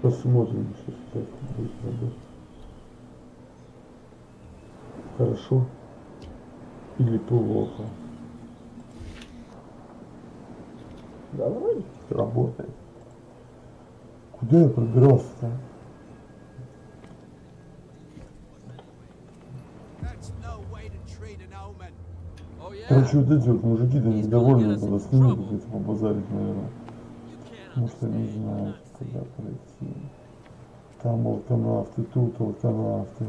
Посмотрим, что сейчас будет работать. Хорошо или плохо. Да, вроде работает. Куда я пробирался-то? Короче, вот эти вот мужики-то недовольны, надо с ними где-то побазарить, наверное. Потому что не знают, куда пройти. Там алканавты, тут алканавты.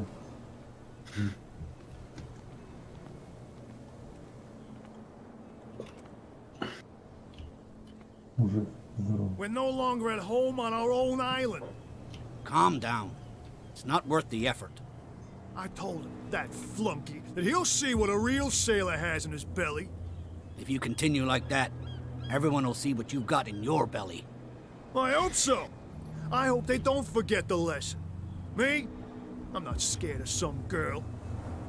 Мужик, здорово. We're no longer at home on our own island. Calm down. It's not worth the effort. I told him, that flunky, that he'll see what a real sailor has in his belly. If you continue like that, everyone will see what you've got in your belly. I hope so. I hope they don't forget the lesson. Me? I'm not scared of some girl.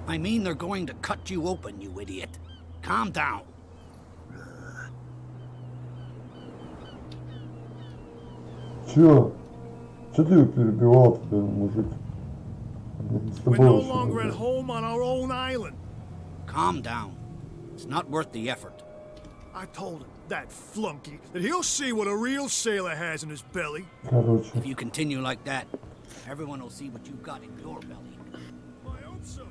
I mean they're going to cut you open, you idiot. Calm down. Чё? Чё ты его перебивал-то, мужик? We're no longer at home on our own island. Calm down. It's not worth the effort. I told him, that flunky, that he'll see what a real sailor has in his belly. Короче. If you continue like that, everyone will see what you've got in your belly. I hope so.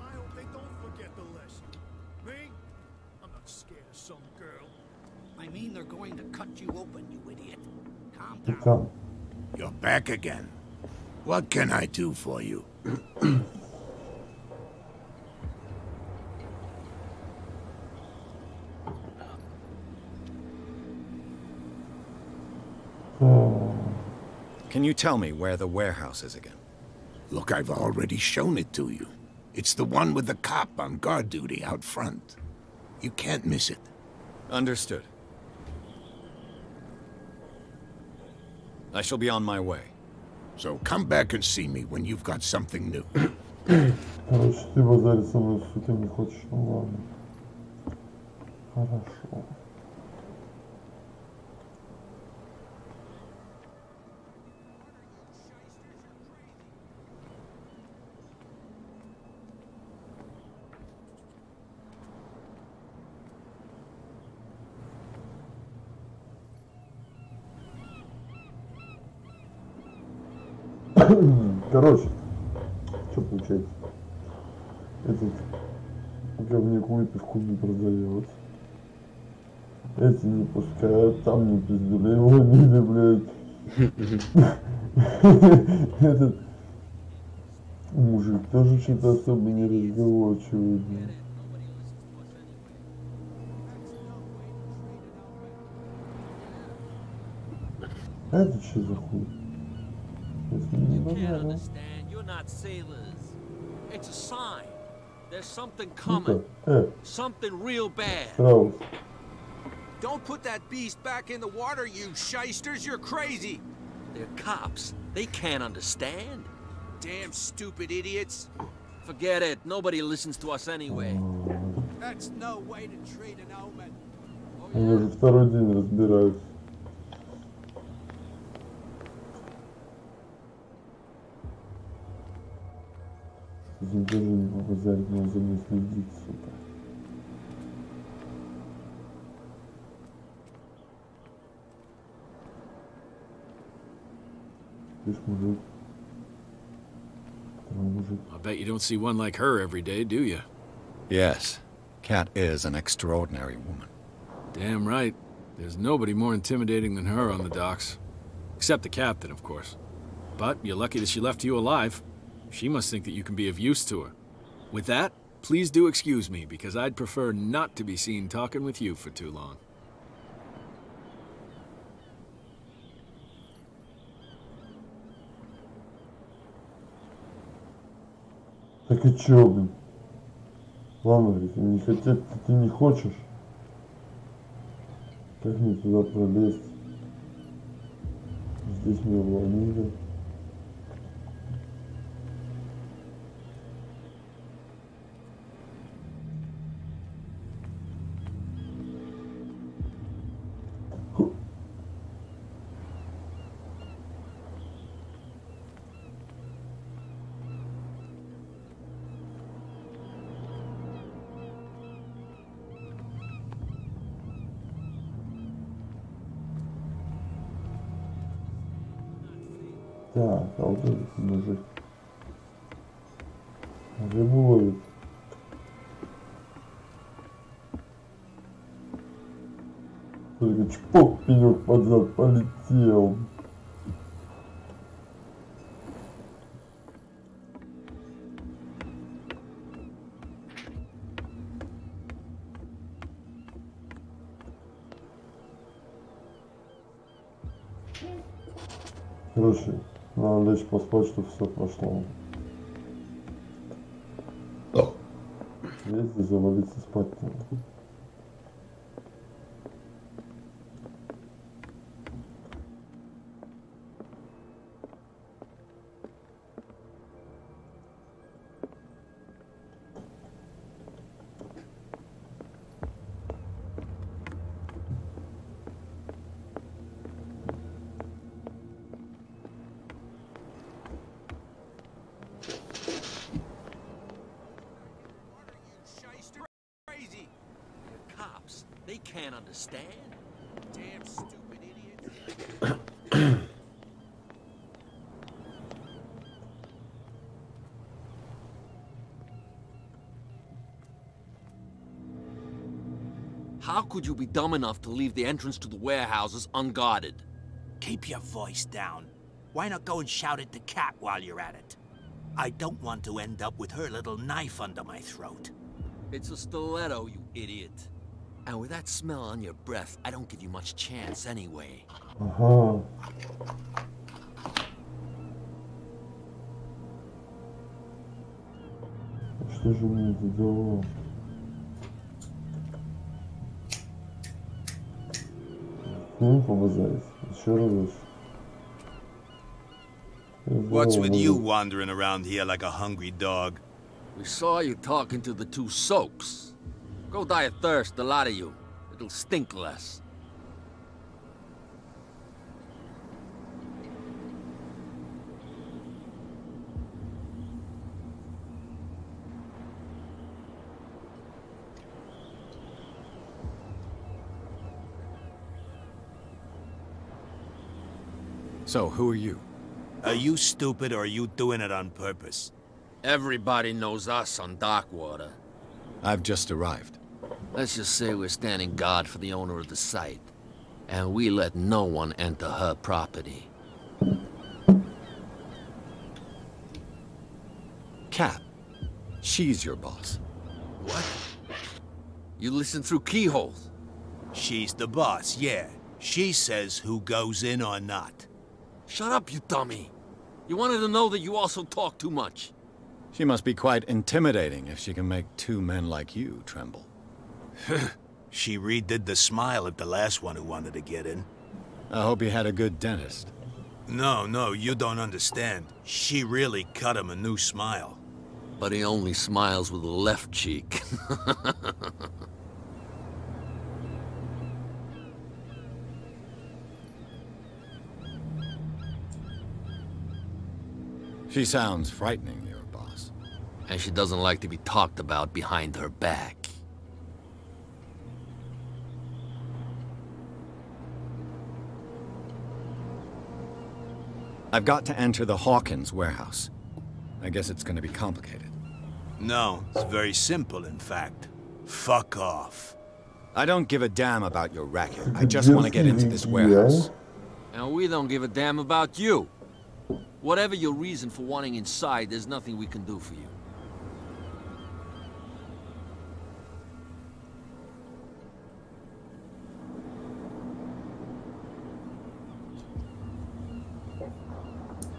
I hope they don't forget the lesson. Me? I'm not scared of some girl. I mean they're going to cut you open, you idiot. Calm down. You're back again. What can I do for you? Can you tell me where the warehouse is again? Look, I've already shown it to you. It's the one with the cop on guard duty out front. You can't miss it. Understood. I shall be on my way. So come back and see me when you've got something new. Короче, ты базарить со мной, сука, не хочешь, ну ладно. Хорошо. Короче, что получается? Этот говнюк выпивку не продает. Эти не пускают, там не пиздюлей ломили, блядь. Этот мужик тоже что-то особо не разговорчивый. А это что за хуй? You can't understand. You're not sailors. It's a sign. There's something coming. Something real bad. Don't put that beast back in the water, you shysters. You're crazy. They're cops. They can't understand. Damn stupid idiots. Forget it. Nobody listens to us anyway. That's no way to treat an omen. Они уже второй день разбираются. Даже не побазарить, но за мной следить, сука. Видишь, мужик. Второй мужик. I bet you don't see one like her every day, do you? Yes. Kat is an extraordinary woman. Damn right. There's nobody more intimidating than her on the docks. Except the captain, of course. But you're lucky that she left you alive. She must think that you can be of use to her. With that, please do excuse me, because I'd prefer not to be seen talking with you for too long. Так и чё, блин? Ладно, говорит, не хотят, ты не хочешь. Как мне туда пролезть? Здесь меня волнует. Так, а вот этот мужик. Рыбу ловит. Только чпок, пенек подряд полетел. Короче, надо лечь поспать, чтобы все прошло. Если завалиться спать надо. They can't understand. Damn stupid idiots. How could you be dumb enough to leave the entrance to the warehouses unguarded? Keep your voice down. Why not go and shout at the cat while you're at it? I don't want to end up with her little knife under my throat. It's a stiletto, you idiot. And with that smell on your breath, I don't give you much chance anyway. Ага. Что же мне это дало? Ну, побазарить. Еще раз. What's with you wandering around here like a hungry dog? We saw you talking to the two soaks. Go die of thirst, the lot of you. It'll stink less. So, who are you? Are you stupid or are you doing it on purpose? Everybody knows us on Darkwater. I've just arrived. Let's just say we're standing guard for the owner of the site. And we let no one enter her property. Cat. She's your boss. What? You listen through keyholes? She's the boss, yeah. She says who goes in or not. Shut up, you dummy. You wanted to know that you also talk too much. She must be quite intimidating if she can make two men like you tremble. She redid the smile at the last one who wanted to get in. I hope you had a good dentist. No, you don't understand. She really cut him a new smile. But he only smiles with the left cheek. She sounds frightening, your boss. And she doesn't like to be talked about behind her back. I've got to enter the Hawkins warehouse. I guess it's going to be complicated. No, it's very simple, in fact. Fuck off. I don't give a damn about your racket. I just want to get into this warehouse. And we don't give a damn about you. Whatever your reason for wanting inside, there's nothing we can do for you.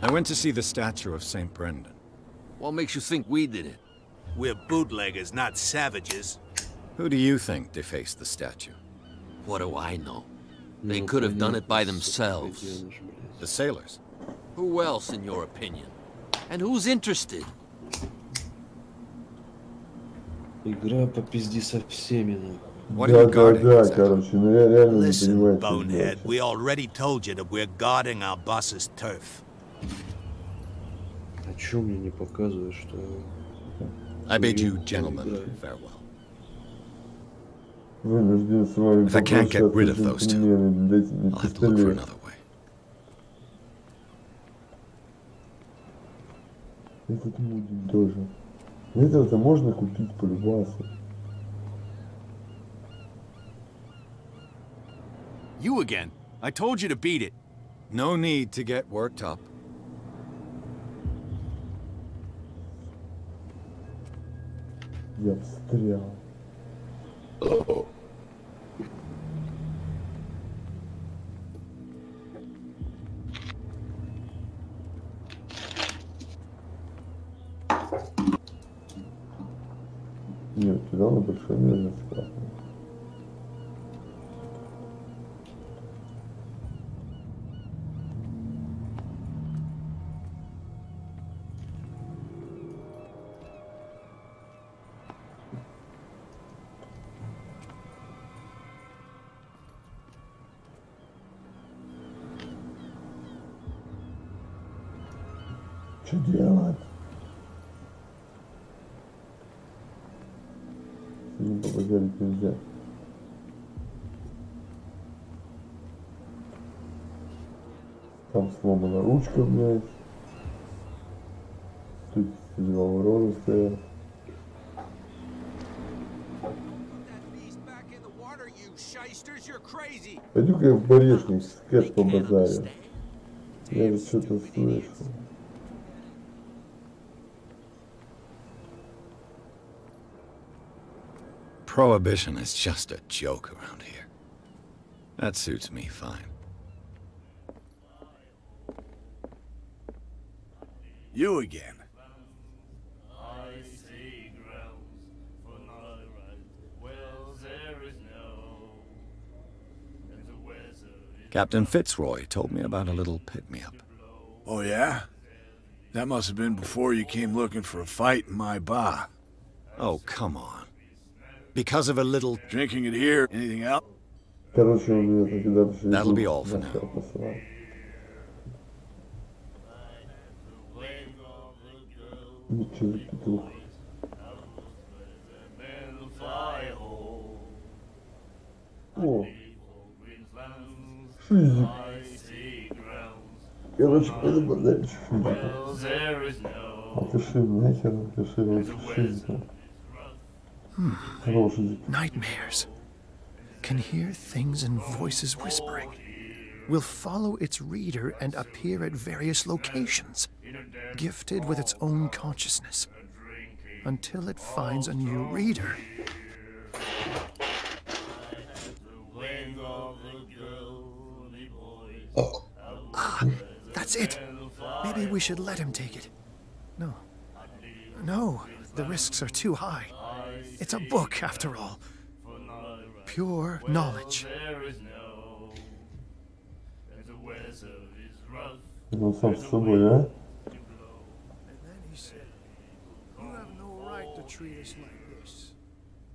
I went to see the statue of St. Brendan. What makes you think we did it? We're bootleggers, not savages. Who do you think defaced the statue? What do I know? They could have done it by themselves. The sailors. Who else, in your opinion? And who's interested? Игра попизди со всеми, нахуй. What are you guarding? Короче, ну я реально не Listen, понимаю, что bonehead, делать. we already told you that we're guarding our boss's turf. А чё мне не показывает, что... I bid you, gentlemen, farewell. Вынужден с вами If I can't get rid of попрощаться, those two, джентльмены, дайте мне I'll have to look for пистолет. another way. Этот мудень тоже. Это можно купить по любасу. You again. I told you to beat it. No need to get worked up. Я встрял. Нет, туда на большой мере страшно. Что делать? Сегодня побазарить нельзя. Там сломана ручка, блядь. Тут два ворона стоят. Пойду-ка я в барешник с кэт по базарю. Я ведь что-то слышал. Prohibition is just a joke around here. That suits me fine. You again. Captain Fitzroy told me about a little pick-me-up. Oh, yeah? That must have been before you came looking for a fight in my bar. Oh, come on. Because of a little... Drinking it here? Anything else? That'll be all for now. О, шизик. Короче, пойду базарить шизиком. Опиши нахер, опиши лучше шизиком. Nightmares. Can hear things and voices whispering. Will follow its reader and appear at various locations, gifted with its own consciousness, until it finds a new reader. Ah, that's it. Maybe we should let him take it. No. No, the risks are too high. It's a book, after all. Pure knowledge. Ну, сам с собой, а?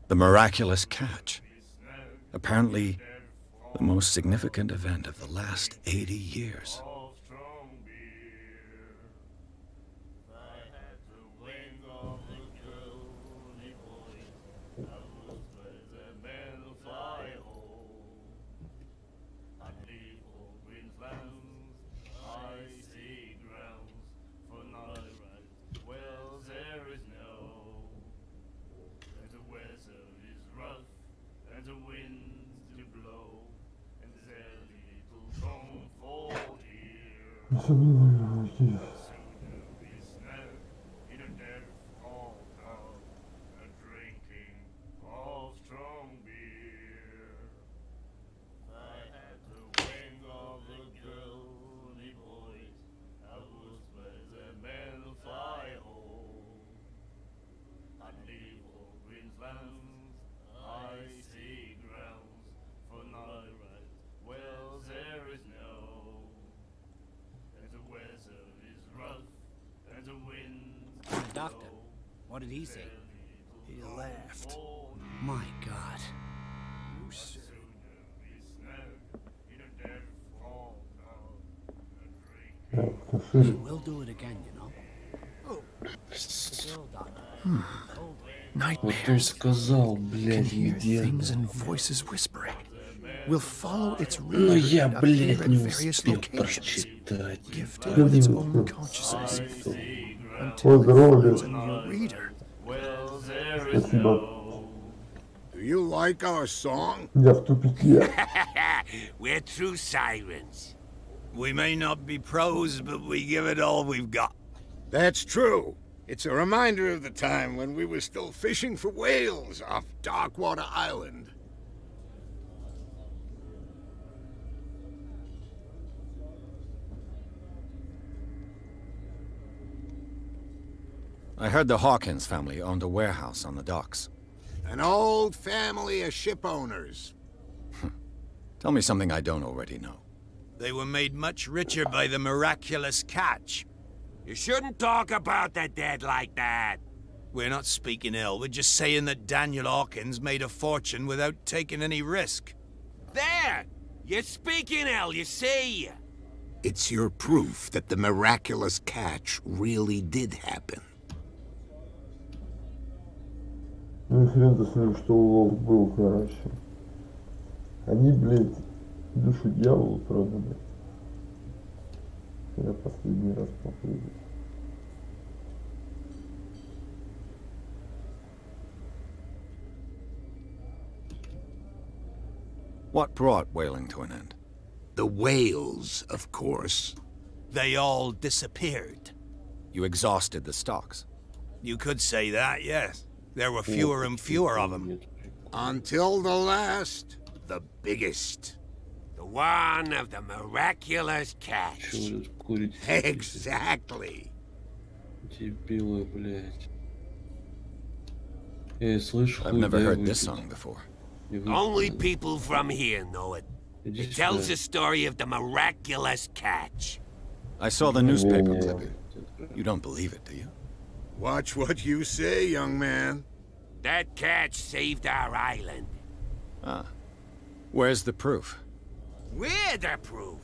The miraculous catch. Apparently, the most significant event of the last 80 years. Doctor, what did he say? He laughed. My God. He will do it again, you know. Nightmares. Сказал, Can блядь, hear things медиа. and voices whispering. Will follow its Ну reader я, and appear блядь, at не various успел locations, прочитать. gifted with its own consciousness, until it здорово, finds a Лев. new reader. Спасибо. Do you like our song? Я в тупике. We're true sirens. We may not be pros, but we give it all we've got. That's true. It's a reminder of the time when we were still fishing for whales off Darkwater Island. I heard the Hawkins family owned a warehouse on the docks. An old family of ship owners. Tell me something I don't already know. They were made much richer by the miraculous catch. You shouldn't talk about the dead like that. We're not speaking ill, we're just saying that Daniel Hawkins made a fortune without taking any risk. There! You're speaking ill, you see! It's your proof that the miraculous catch really did happen. Ну и хрен-то с ним, что улов был, короче. Они, блядь, душу дьяволу продали. Я последний раз попробую. What brought whaling to an end? The whales, of course. They all disappeared. You exhausted the stocks. You could say that, yes. There were fewer and fewer of them. Until the last, the biggest. The one of the miraculous catch. Exactly. Дебилы, блядь. Слышу, I've never heard this song before. Only people from here know it. It tells the story of the miraculous catch. I saw the newspaper clipping. You don't believe it, do you? Watch what you say, young man. That catch saved our island. Ah. Where's the proof? We're the proof.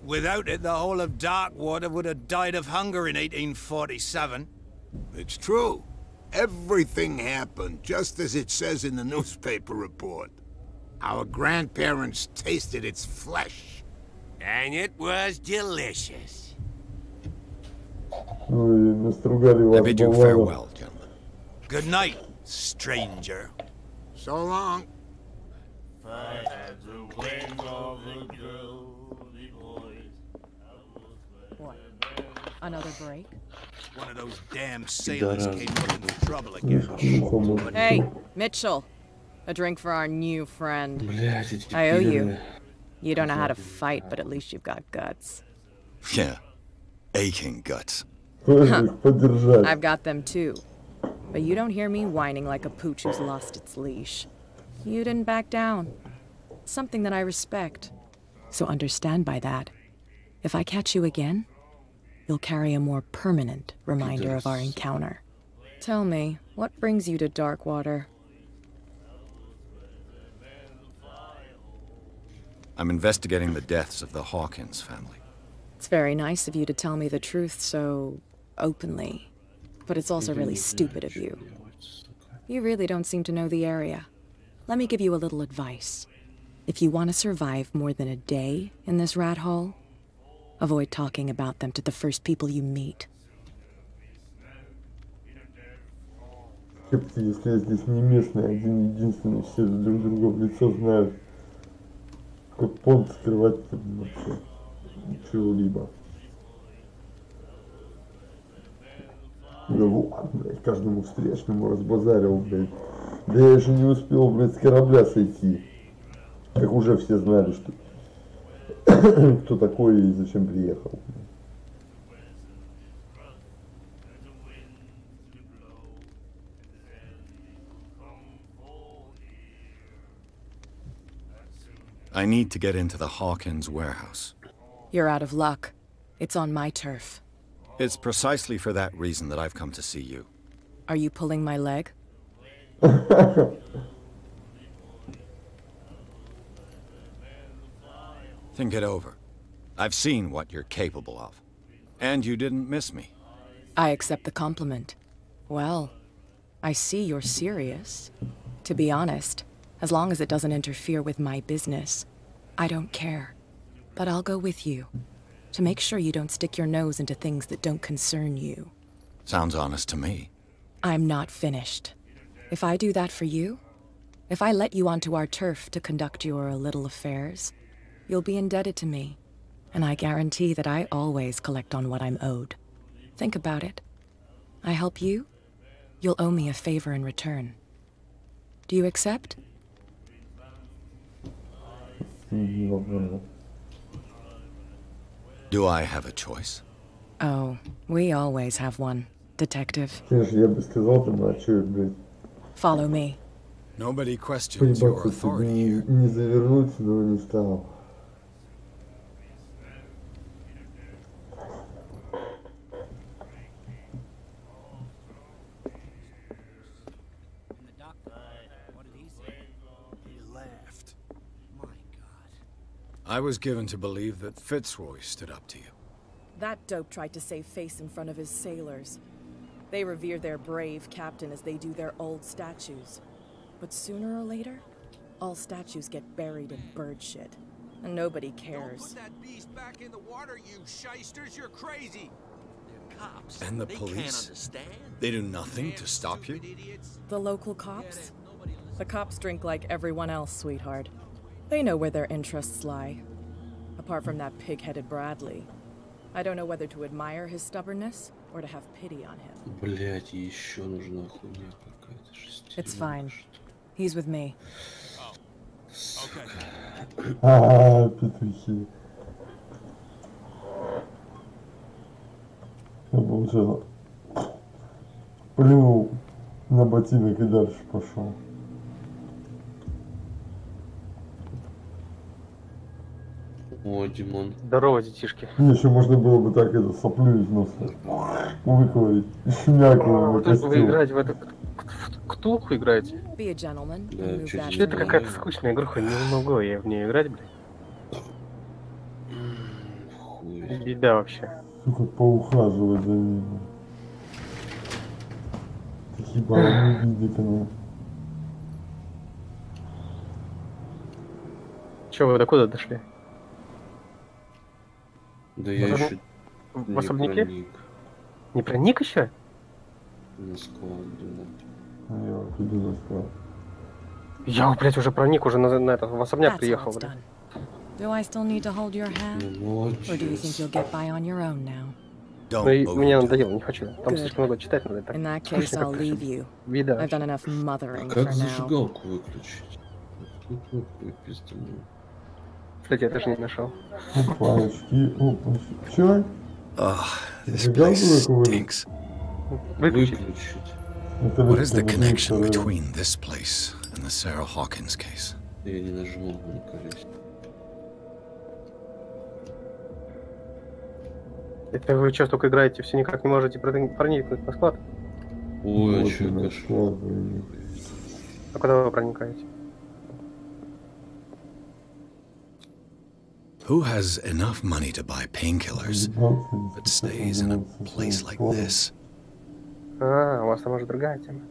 Without it, the whole of Darkwater would have died of hunger in 1847. It's true. Everything happened just as it says in the newspaper report. Our grandparents tasted its flesh. And it was delicious. Ну и настругали вас I bid you farewell, gentlemen. Good night, stranger. So long. What? Another break? One of those damn sailors came into trouble again. Hey, Mitchell. A drink for our new friend. Блядь, I owe you. You don't know how to fight, but at least you've got guts. Yeah. Aching guts. Huh. I've got them too. But you don't hear me whining like a pooch who's lost its leash. You didn't back down. Something that I respect. So understand by that. If I catch you again, you'll carry a more permanent reminder of our encounter. Tell me, what brings you to Darkwater? I'm investigating the deaths of the Hawkins family. It's very nice of you to tell me the truth so openly, but it's also really stupid of you. You really don't seem to know the area. Let me give you a little advice. If you want to survive more than a day in this rat hole, avoid talking about them to the first people you meet. Если я здесь не местный, один-единственный, все друг друга в лицо знают. Какой понт скрывать вообще чего-либо. Да вот, блядь, каждому встречному разбазарил, блядь. Да я еще не успел, блядь, с корабля сойти. Как уже все знали, что кто такой и зачем приехал. I need to get into the Hawkins warehouse. You're out of luck. It's on my turf. It's precisely for that reason that I've come to see you. Are you pulling my leg? Think it over. I've seen what you're capable of. And you didn't miss me. I accept the compliment. Well, I see you're serious. To be honest, as long as it doesn't interfere with my business, I don't care. But I'll go with you, to make sure you don't stick your nose into things that don't concern you. Sounds honest to me. I'm not finished. If I do that for you, if I let you onto our turf to conduct your little affairs, you'll be indebted to me, and I guarantee that I always collect on what I'm owed. Think about it. I help you, you'll owe me a favor in return. Do you accept? Do I have a choice? Oh, we always have one, detective. Follow me. Nobody questions your authority here. I was given to believe that Fitzroy stood up to you. That dope tried to save face in front of his sailors. They revere their brave captain as they do their old statues. But sooner or later, all statues get buried in bird shit. And nobody cares. Don't put that beast back in the water, you shysters! You're crazy! They're cops. And the They police? can't understand. They do nothing to stop you? The local cops? The cops drink like everyone else, sweetheart. They know where their interests lie. Apart from that pig-headed Bradley. I don't know whether to admire his stubbornness or to have pity on him. Блять, еще нужна хуйня какая-то. It's fine. He's with me. Петухи. Я получил. Плюнул на ботинок и дальше пошел. О, Димон. Здорово, детишки. Мне еще можно было бы так это соплю из носа выковырить. Шмякнул на костюм. Вы играете в эту ктулху играете? Да, чуть-чуть. Это какая-то скучная игруха, не могу я в нее играть, блядь. Беда вообще. Сука, поухаживать за ними. Ты хиба не видит она. Че, вы докуда дошли? Да я еще в особняке? Не проник еще? На склад, да. Я вот иду на склад. Я, блядь, уже проник, уже на этот, в особняк приехал, блядь. Do I still need to hold your hand? Or do you think you'll get by on your own now? Мне надоело, не хочу. Там слишком много читать надо. In that case, I'll leave you. I've done enough mothering for Как now. зажигалку выключить? Какой пиздец. Кстати, я тоже не нашел. Опачки, опачки. Чё? This place stinks. Выключить. What is the connection between this place and the Sarah Hawkins case? Я не нажму на колесо. Это вы что, только играете, все никак не можете проникнуть на склад? Ой, а чё, кошмар. А куда вы проникаете? Who has enough money to buy painkillers, but stays in a place like this? А, у вас там уже другая тема.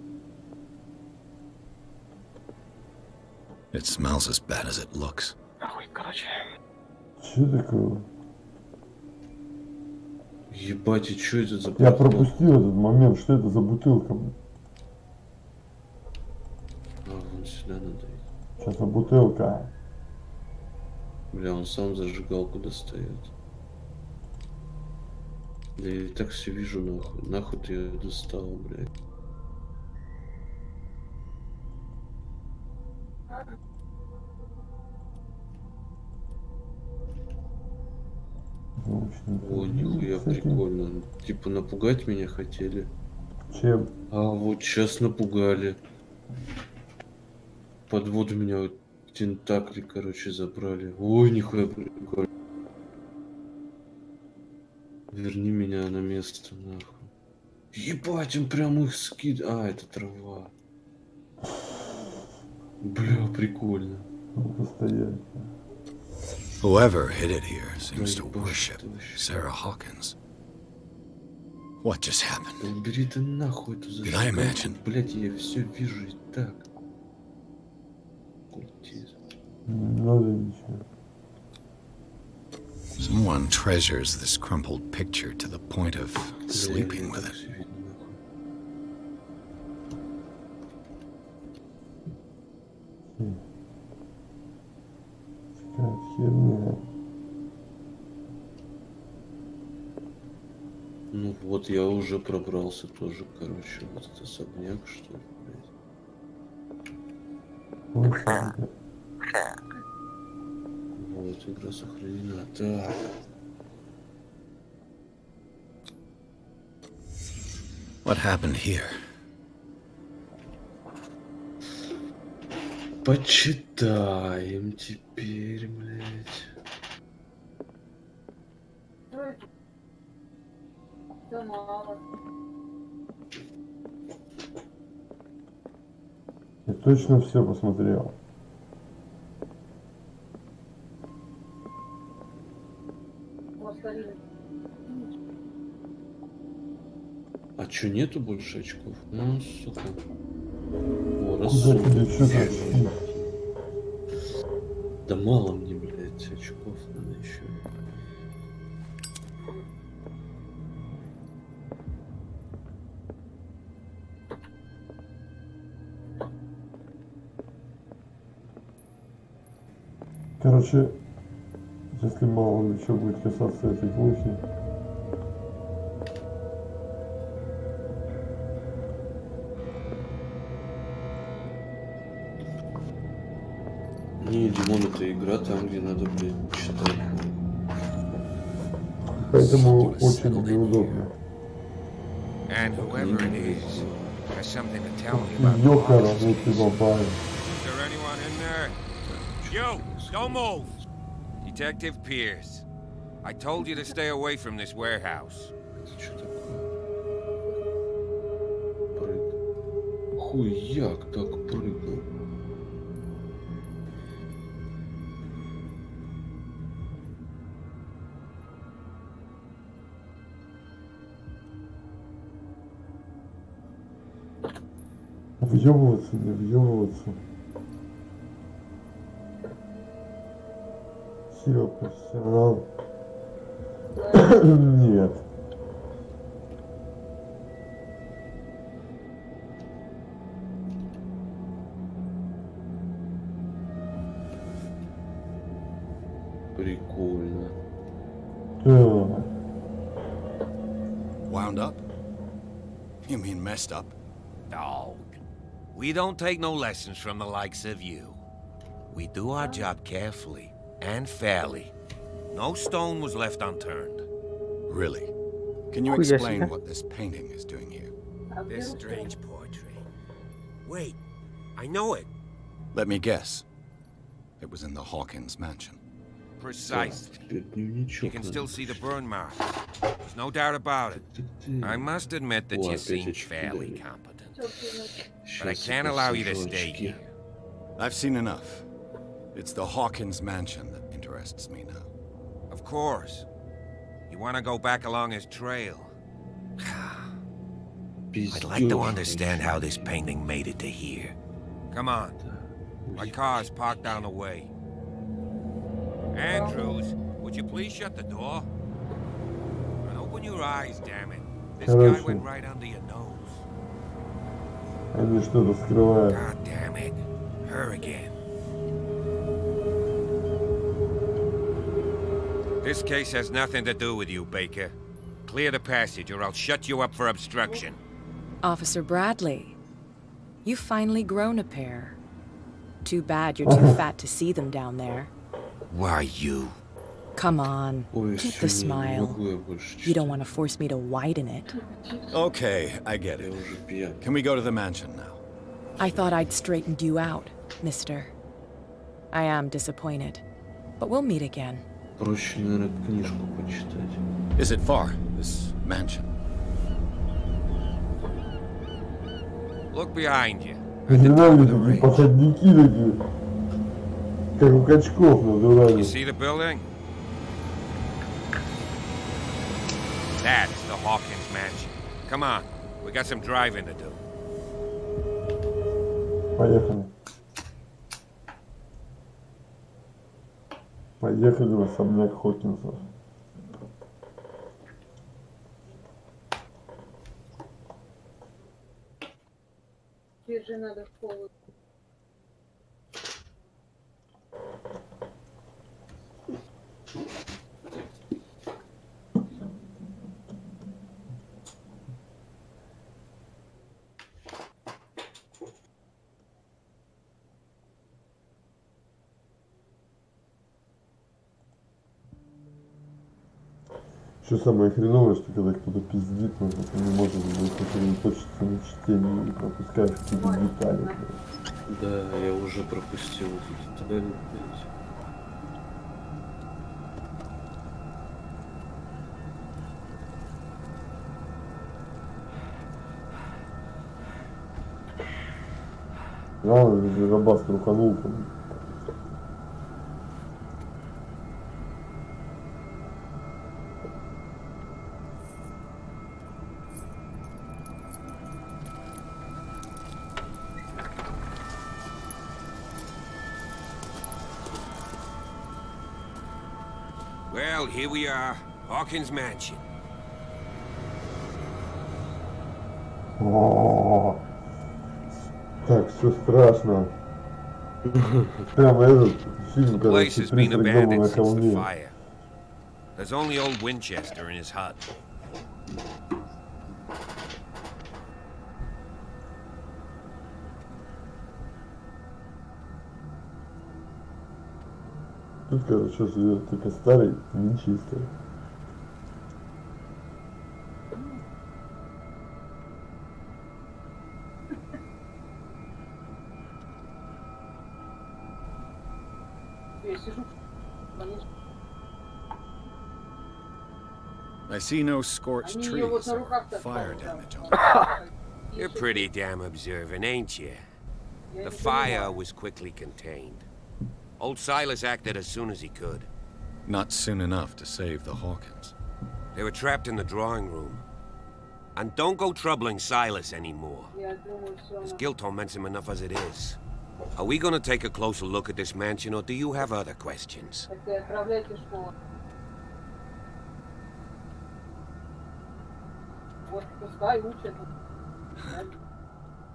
It smells as bad as it looks. Ой, короче. Чё такое? Ебать, и чё это за... Я пропустил этот момент, что это за бутылка? А, вон сюда надо идти. Что за бутылка? Бля, он сам зажигалку достает. Да я и так все вижу, нахуй. Нахуй ты ее достал, блядь. О, нихуя прикольно. Типа напугать меня хотели. Чем? А вот сейчас напугали. Под воду меня вот тентакли, короче, забрали. Ой, нихуя прикольно. Верни меня на место, нахуй. Ебать, он прям их скид... А, это трава. Бля, прикольно. Whoever hid it here seems to worship Sarah Hawkins. What just happened? Убери ты нахуй эту Did I imagine? Блять, я все вижу и так. Someone treasures this crumpled picture to the point of sleeping with it. Херня. Ну вот, я уже пробрался тоже, короче, вот этот особняк, что ли, блядь. Вот, игра сохранена. Так. What happened here? Почитаем теперь, блядь. Я точно все посмотрел. А чё, нету больше очков? Ну, сука. О, Куда тебе что-то? Да мало мне, блядь, очков надо еще. Короче, если мало ли что будет касаться этой глухи. Не, Димон, это игра там, где надо, блядь, читать. Поэтому очень неудобно. And whoever it is has something to tell me about Ёкара, вот и бабай. Is there anyone in there? You! Don't move! Detective Pierce, I told you to stay away from this warehouse. Это что такое? Прыг. Хуяк так прыгнул. Въебываться, не въебываться. Сила профессионал. Нет. Прикольно. Wound up? You mean messed up? Dog. We don't take no lessons from the likes of you. We do our job carefully and fairly. No stone was left unturned. Really? Can you explain what this painting is doing here? This strange portrait. Wait, I know it. Let me guess. It was in the Hawkins mansion. Precisely. You can still see the burn marks. There's no doubt about it. I must admit that you seem fairly competent. But I can't allow you to stay here. I've seen enough. It's the Hawkins mansion that interests me now. Of course. You want to go back along his trail. I'd like to understand how this painting made it to here. Come on. My car's parked down the way. Andrews, would you please shut the door? And open your eyes, damn it. This guy went right under your nose. Они что-то скрывают. God damn it. Her again. This case has nothing to do with you, Baker. Clear the passage or I'll shut you up for obstruction. Officer Bradley, you've finally grown a pair. Too bad you're too fat to see them down there. Why you? Come on, keep the smile. You don't want to force me to widen it. Okay, I get it. Can we go to the mansion now? I thought I'd straightened you out, mister. I am disappointed, but we'll meet again. Проще, наверное, книжку почитать. Is it far, this mansion? Look behind you. Такие походники такие. Как у качков натурально. You see the building? That's the Hawkins mansion. Come on, we got some driving to do. Поехали. Поехали в особняк Хокинсов. Тебе же надо в школу. Что самое хреновое, что когда кто-то пиздит, но ты не можешь сосредоточиться на чтении и пропускаешь какие-то детали. Да, я уже пропустил эти детали, блядь. Главное, раба струханул там. Well, here we are, Hawkins Mansion. О, так, все страшно. Прямо этот фильм, когда принц дома на холме. There's only old Winchester in his hut. Тут, короче, живет только старый Винчестер. I see no scorched trees or fire damage on them. You're pretty damn observant, ain't you? The fire was quickly contained. Old Silas acted as soon as he could. Not soon enough to save the Hawkins. They were trapped in the drawing room. And don't go troubling Silas anymore. His guilt torments him enough as it is. Are we gonna take a closer look at this mansion, or do you have other questions?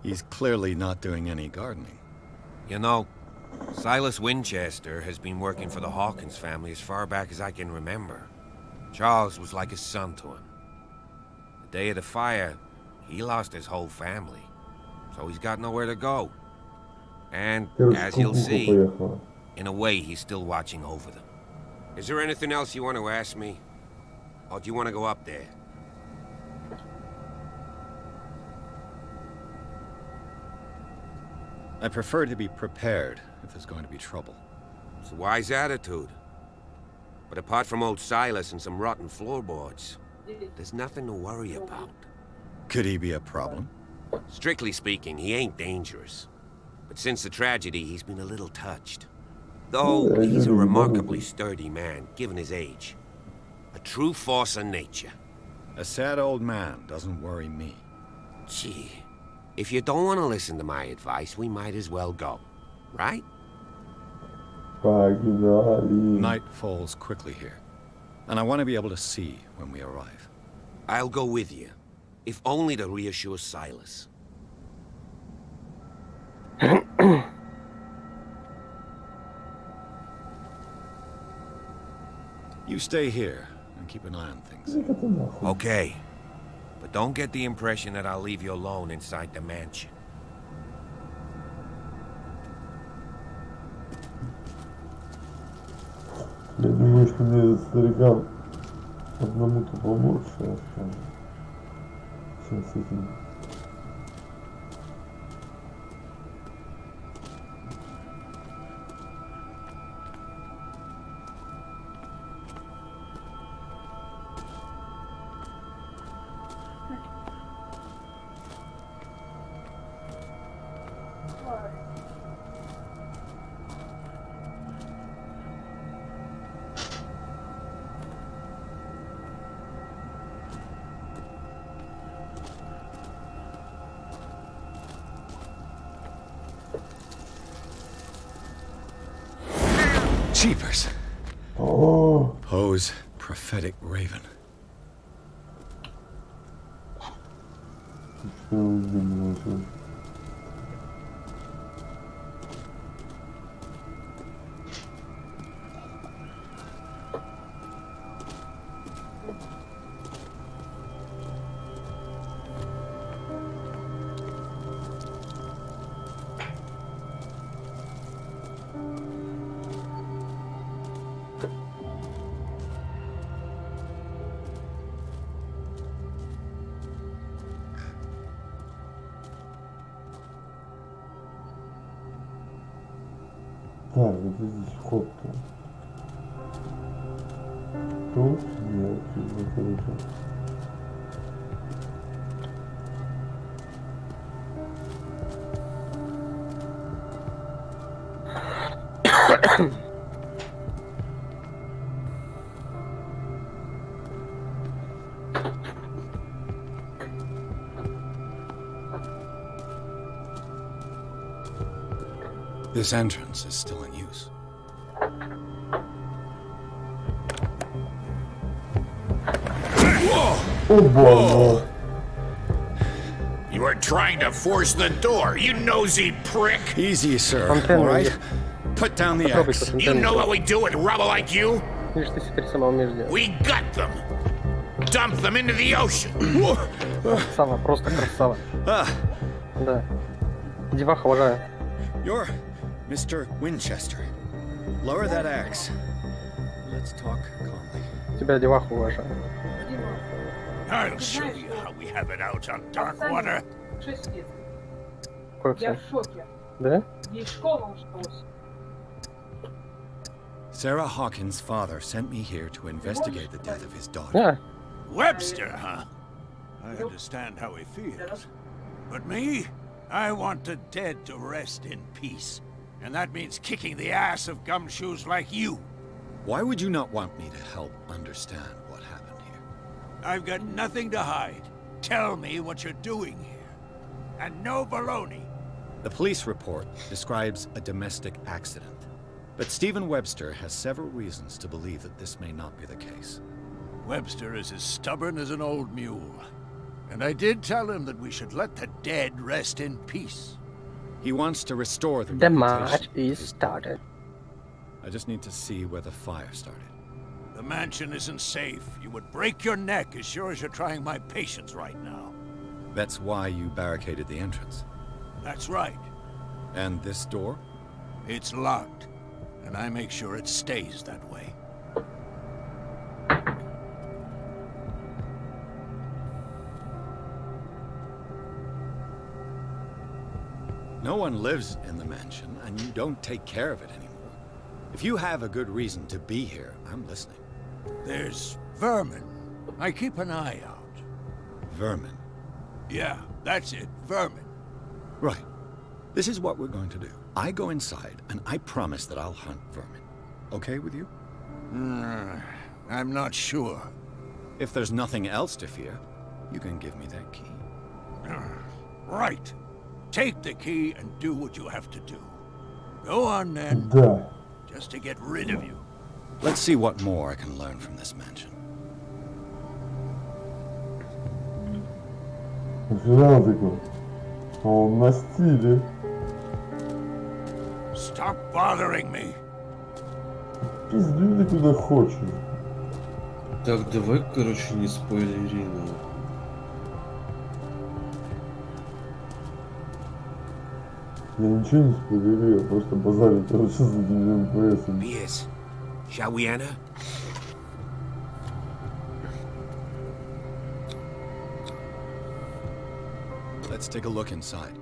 He's clearly not doing any gardening. You know, Silas Winchester has been working for the Hawkins family as far back as I can remember. Charles was like a son to him. The day of the fire, he lost his whole family, so he's got nowhere to go. And, as you'll see, in a way, he's still watching over them. Is there anything else you want to ask me? Or do you want to go up there? I prefer to be prepared if there's going to be trouble. It's a wise attitude. But apart from old Silas and some rotten floorboards, there's nothing to worry about. Could he be a problem? Strictly speaking, he ain't dangerous. But since the tragedy, he's been a little touched. Though he's a remarkably sturdy man, given his age. A true force of nature. A sad old man doesn't worry me. Gee, if you don't want to listen to my advice, we might as well go. Right? Night falls quickly here, and I want to be able to see when we arrive. I'll go with you, if only to reassure Silas. You stay here and keep an eye on things. Okay, but don't get the impression that I'll leave you alone inside the mansion. Я думаю, что мне этот старикан одному-то побольше, чем с этим. Jeepers. Oh. Poe's prophetic raven. Так, где здесь вход-то? Тут я захожу. This entrance is still in use. Whoa! You were trying to force the door, you nosy prick! Easy, sir. All right? Put down the axe. You know what we do with rubble like you? We gut them! Dump them into the ocean! Красава, просто красава. Да. Деваха, уважаю. You're Mr. Winchester. Lower that axe. Let's talk calmly. Тебя деваху уважаю. I'll show you how we have it out on dark water. Я в шоке. Да? Ей школа усталась. Sarah Hawkins' father sent me here to investigate the death of his daughter. Yeah. Webster, huh? I understand how he feels. But me? I want the dead to rest in peace. And that means kicking the ass of gumshoes like you. Why would you not want me to help understand what happened here? I've got nothing to hide. Tell me what you're doing here. And no baloney. The police report describes a domestic accident. But Stephen Webster has several reasons to believe that this may not be the case. Webster is as stubborn as an old mule. And I did tell him that we should let the dead rest in peace. He wants to restore the match is started. I just need to see where the fire started. The mansion isn't safe. You would break your neck as sure as you're trying my patience right now. That's why you barricaded the entrance. That's right. And this door? It's locked. And I make sure it stays that way. No one lives in the mansion, and you don't take care of it anymore. If you have a good reason to be here, I'm listening. There's vermin. I keep an eye out. Vermin? Yeah, that's it. Vermin. Right. This is what we're going to do. I go inside, and I promise that I'll hunt vermin. Okay with you? I'm not sure. If there's nothing else to fear, you can give me that key. Right. Take the key and do what you have to do. Go on then. Да. Just to get rid of you. Let's see what more I can learn from this mansion. Нифига такой. Он на стиле. Stop bothering me. Пиздуй ты куда хочешь. Так, давай, короче, не спойлери, но... Я ничего не спойлерю, я просто базарю, короче, за 9 МПС. Yes. Shall we enter? Let's take a look inside.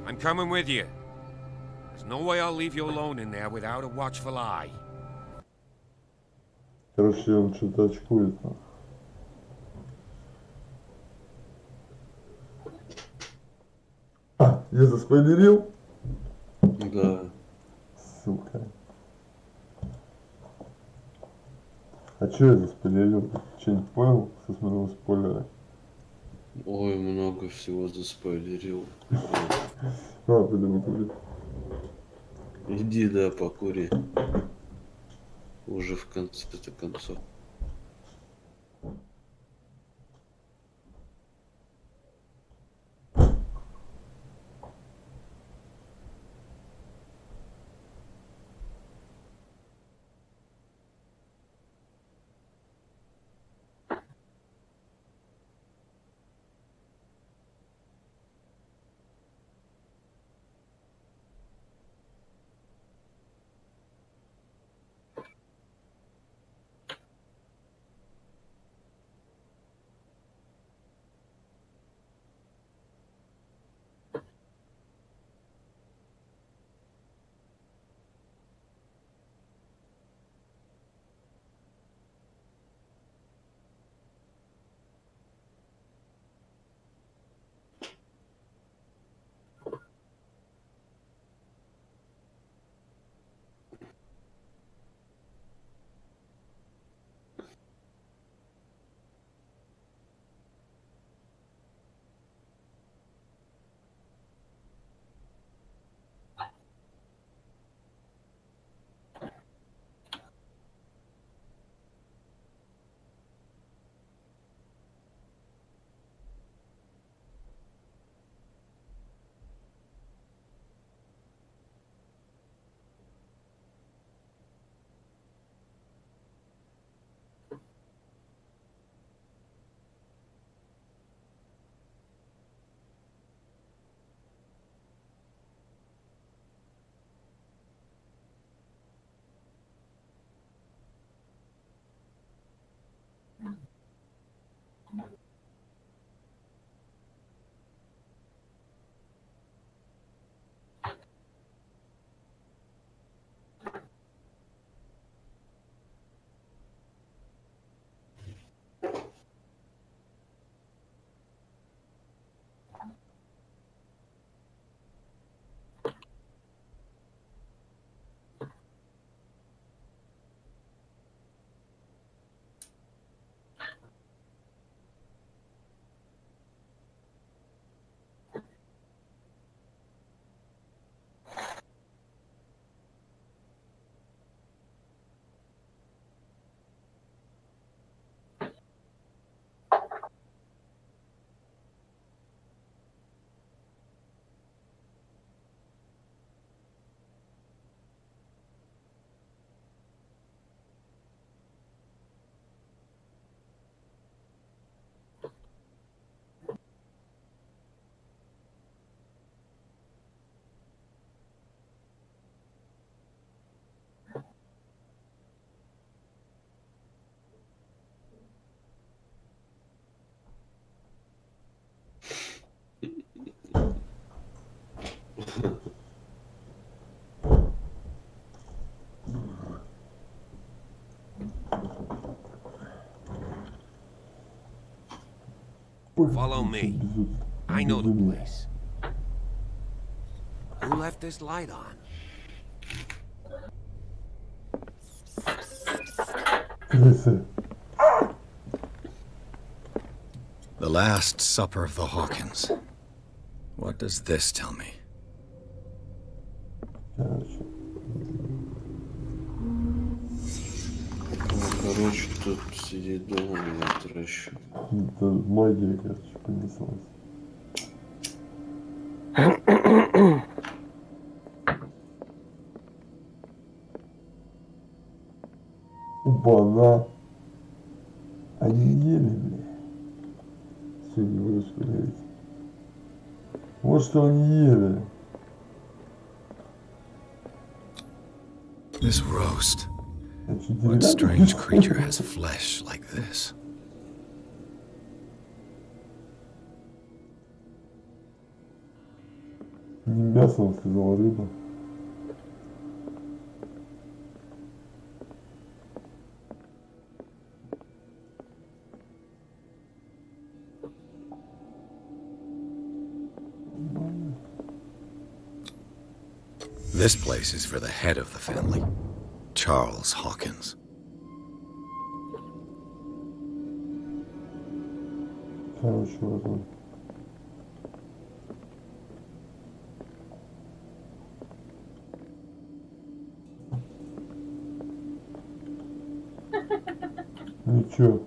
I'm coming with you. There's no way I'll leave you alone in there without a watchful eye. Короче, он что-то очкует. А, я заспойлерил? Да. Сука. А чё я заспойлерил? Что-нибудь понял со своего спойлера? Ой, много всего заспойлерил. Пойду покурить. Иди, да, покури. Уже в конце-то концов. Follow me. I know the place. Who left this light on? The Last Supper of the Hawkins. What does this tell me? Короче, тут сидеть дома меня тращу. Это магия, короче, понеслась. Оба-на. Они ели, бля. Все, не буду смотреть. Вот что они ели. This roast. What strange creature has flesh like this? Не мясо, он сказал, а рыба. This place is for the head of the family, Charles Hawkins. Короче, вот он. Ничего.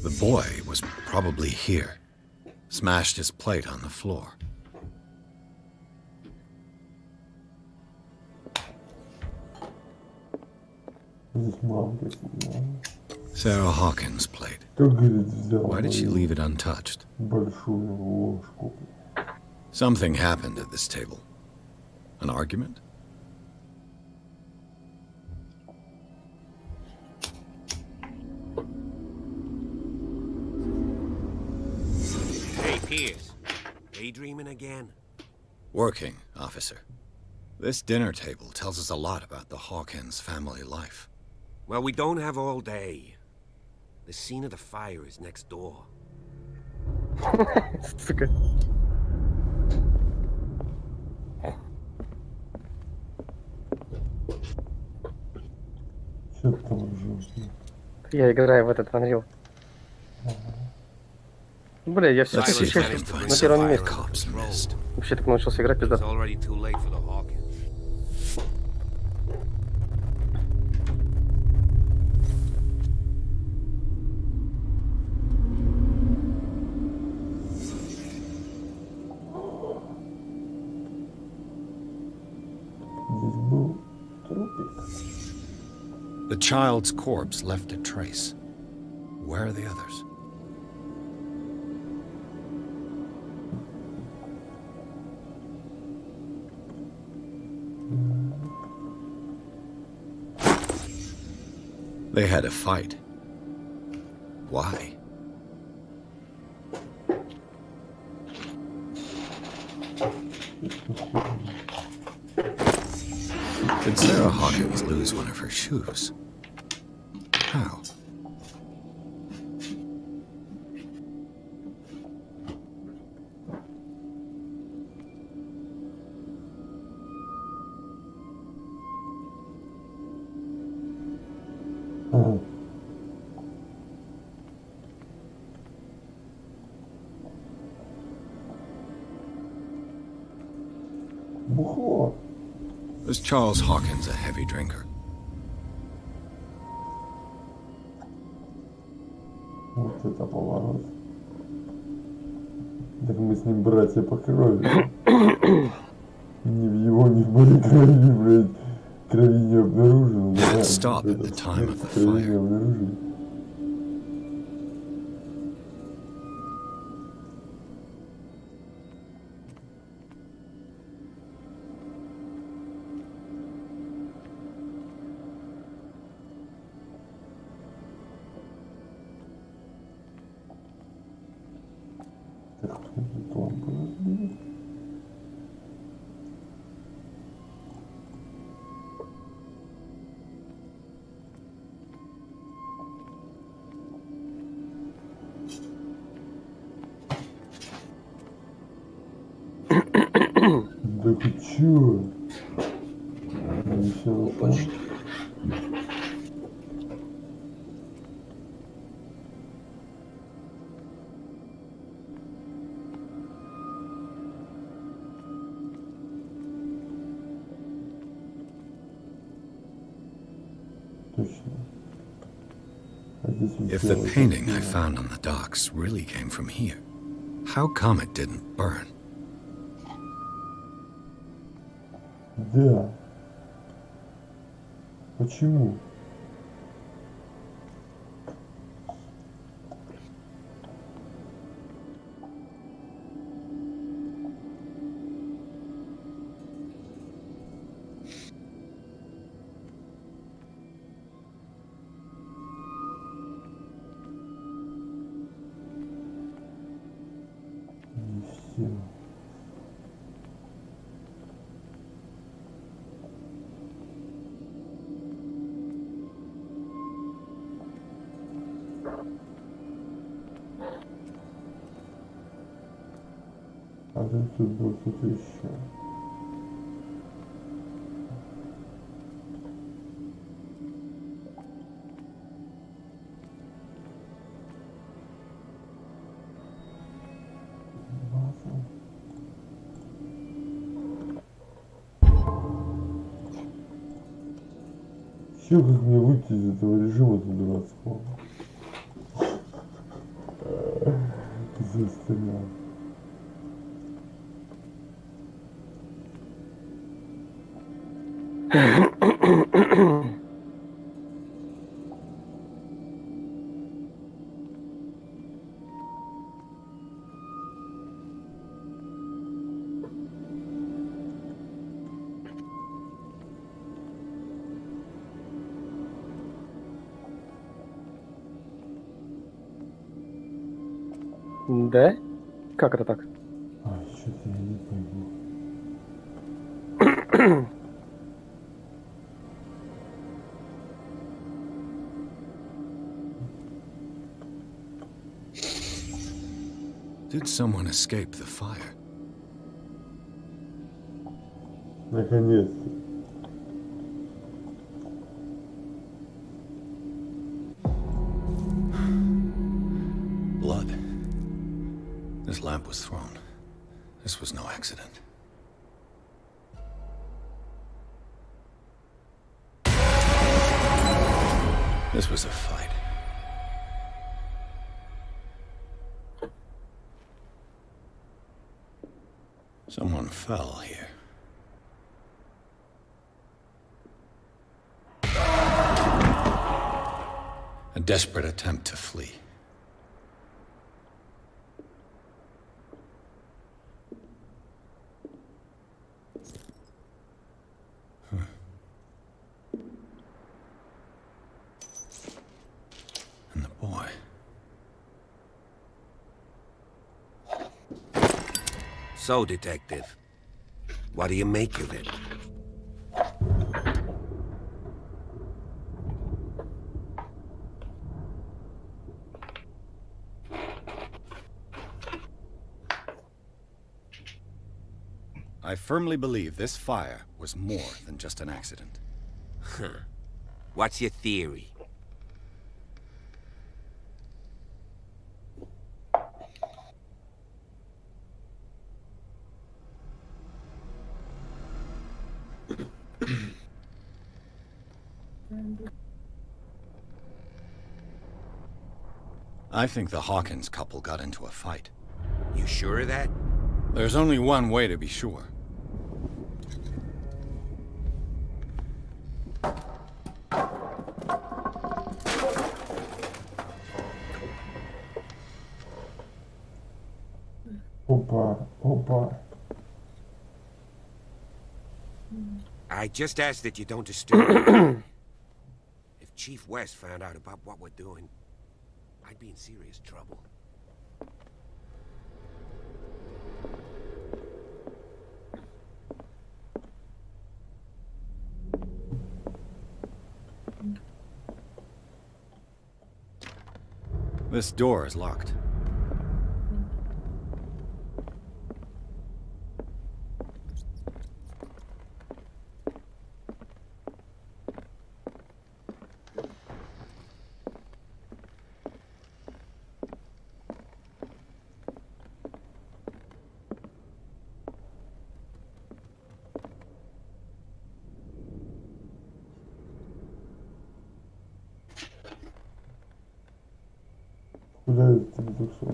The boy was probably here, smashed his plate on the floor. Sarah Hawkins' plate. Why did she leave it untouched? Something happened at this table. An argument? Hey, Pierce. Daydreaming again? Working, officer. This dinner table tells us a lot about the Hawkins family life. Well, we don't have all day. The scene of the fire is next door. Сука. Я играю в этот Unreal. Бля, я все на первом месте. Вообще так научился играть, пизда. The child's corpse left a trace. Where are the others? They had a fight. Why? Did Sarah Hawkins lose one of her shoes? How? Was Charles Hawkins a heavy drinker? Вот это поворот. Так мы с ним братья по крови. Ни в его, ни в моей крови, блядь, крови не обнаружено. Stop at the time of the fire. ты чё? Весело, почти. If the painting I found on the docks really came from here, how come it didn't burn? Да. Почему? А тут был кто-то еще. Чё, как мне выйти из этого режима дурацкого? Застрял. Да? Как это так? Ай, что-то я не пойму. Did someone escape the fire? Наконец-то. Blood. This lamp was thrown. This was no accident. This was a fight. Someone fell here. A desperate attempt to flee. And the boy. So, Detective, what do you make of it? I firmly believe this fire was more than just an accident. Huh. What's your theory? I think the Hawkins couple got into a fight. You sure of that? There's only one way to be sure. Опа, опа. I just ask that you don't disturb me. If Chief West found out about what we're doing, I'd be in serious trouble. This door is locked. Куда это тебе так что?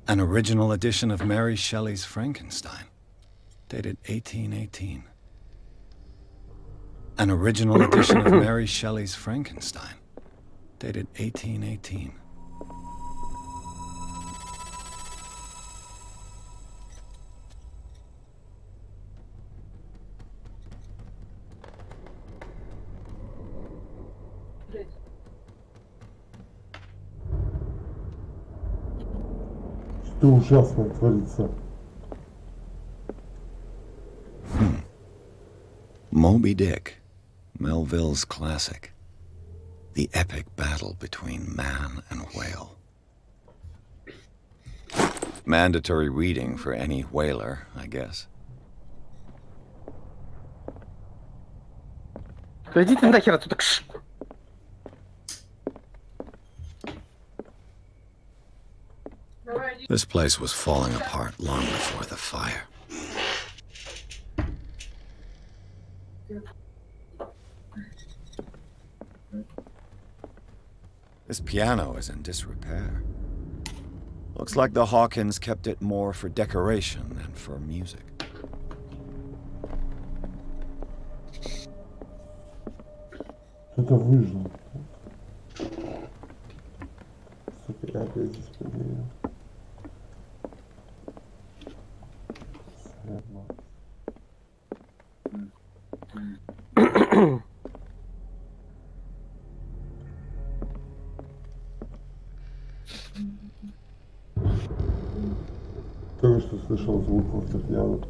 An original edition of Mary Shelley's Frankenstein, dated 1818. An original edition of Mary Shelley's Frankenstein, dated 1818. Что ужасное творится. Moby Dick, Melville's classic. The epic battle between man and whale. Mandatory reading for any whaler, I guess. Идите нахер отсюда. This place was falling apart long before the fire. This piano is in disrepair. Looks like the Hawkins kept it more for decoration than for music. Кто-то выжил. Сука, я опять здесь поверил. Только что слышал звук фортепиано.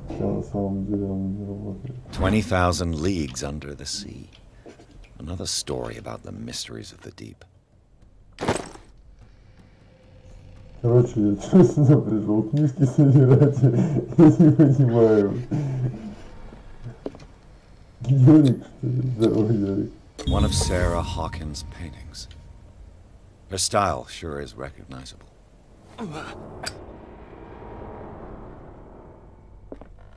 На самом деле он не работает. 20,000 leagues under the sea. Another story about the mysteries of the deep. Короче, я что сюда пришел? Книжки собирать? Я не понимаю. Йорик, что ли? Здорово, Йорик. One of Sarah Hawkins' paintings. Her style sure is recognizable.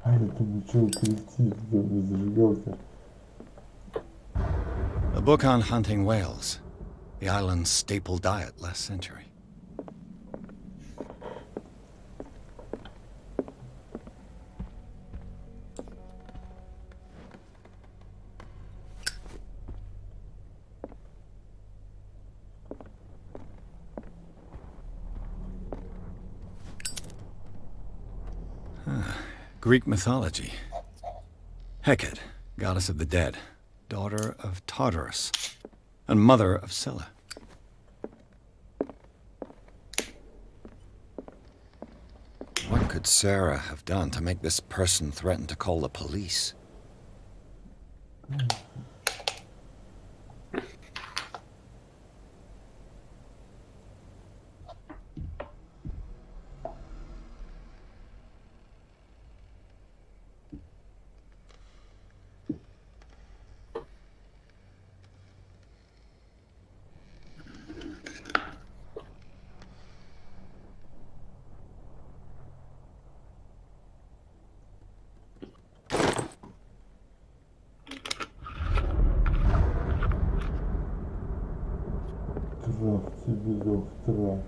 А я думаю, что коллектив, да, зажигалка. A book on hunting whales, the island's staple diet last century. Greek mythology. Hecate, goddess of the dead, daughter of Tartarus, and mother of Scylla. What could Sarah have done to make this person threaten to call the police? Тебе доктора.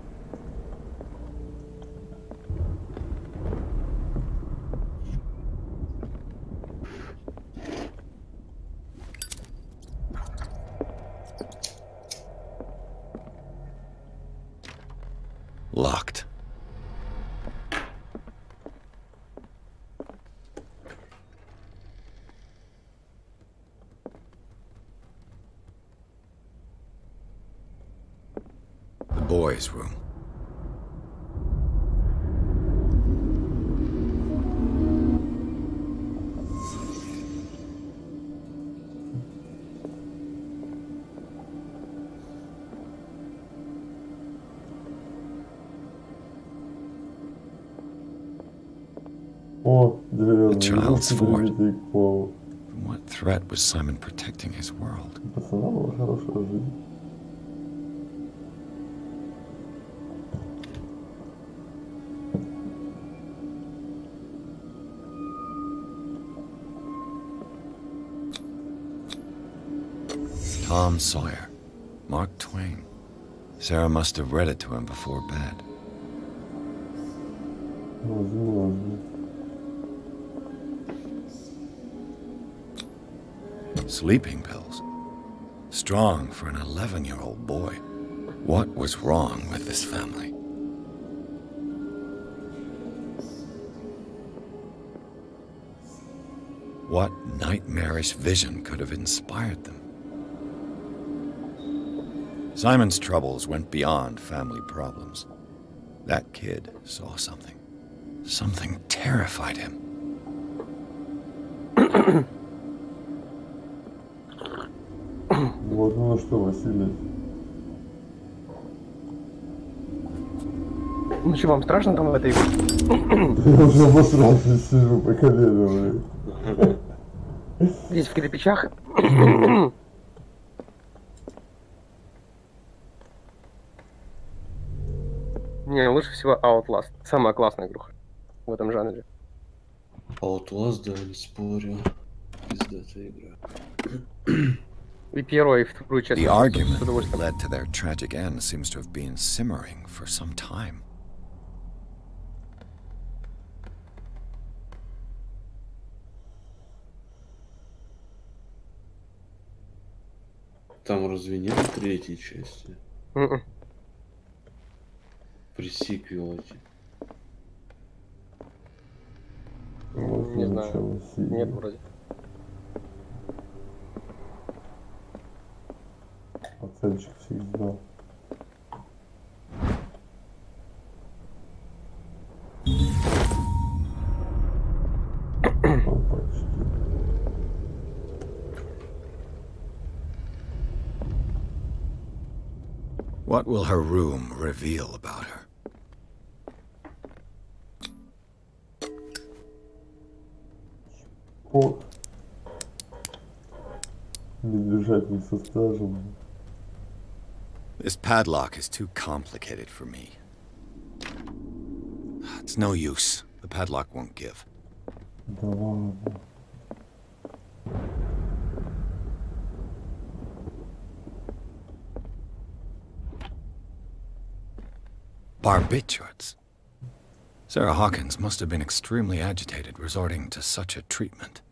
Locked. Boys' room. The child's fort. From what threat was Simon protecting his world? Tom Sawyer. Mark Twain. Sarah must have read it to him before bed. Sleeping pills. Strong for an 11-year-old boy. What was wrong with this family? What nightmarish vision could have inspired them? Simon's troubles went beyond family problems. That kid saw something. Something terrified him. Вот оно что, Василий. Ну что, вам страшно там в этой игре? Я уже обосрался, сижу по колено. Здесь в кирпичах. Не, лучше всего Outlast. Самая классная игруха в этом жанре. Outlast, да, не спорю. Пиздатая игра. И первая, и вторую часть. The argument that led to their tragic end seems to have been simmering for some time. Там разве нет третьей части? При сиквелоте. Не знаю. Нет, вроде. Пацанчик всех сдал. What will her room reveal about her? О, недержатель со стажем. This padlock is too complicated for me. It's no use. The padlock won't give. Да ладно. Barbiturates. Sarah Hawkins must have been extremely agitated resorting to such a treatment.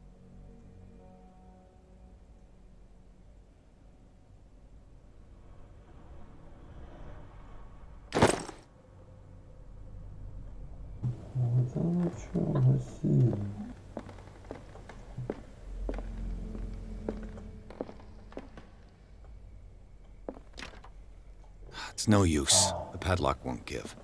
It's no use. The padlock won't give.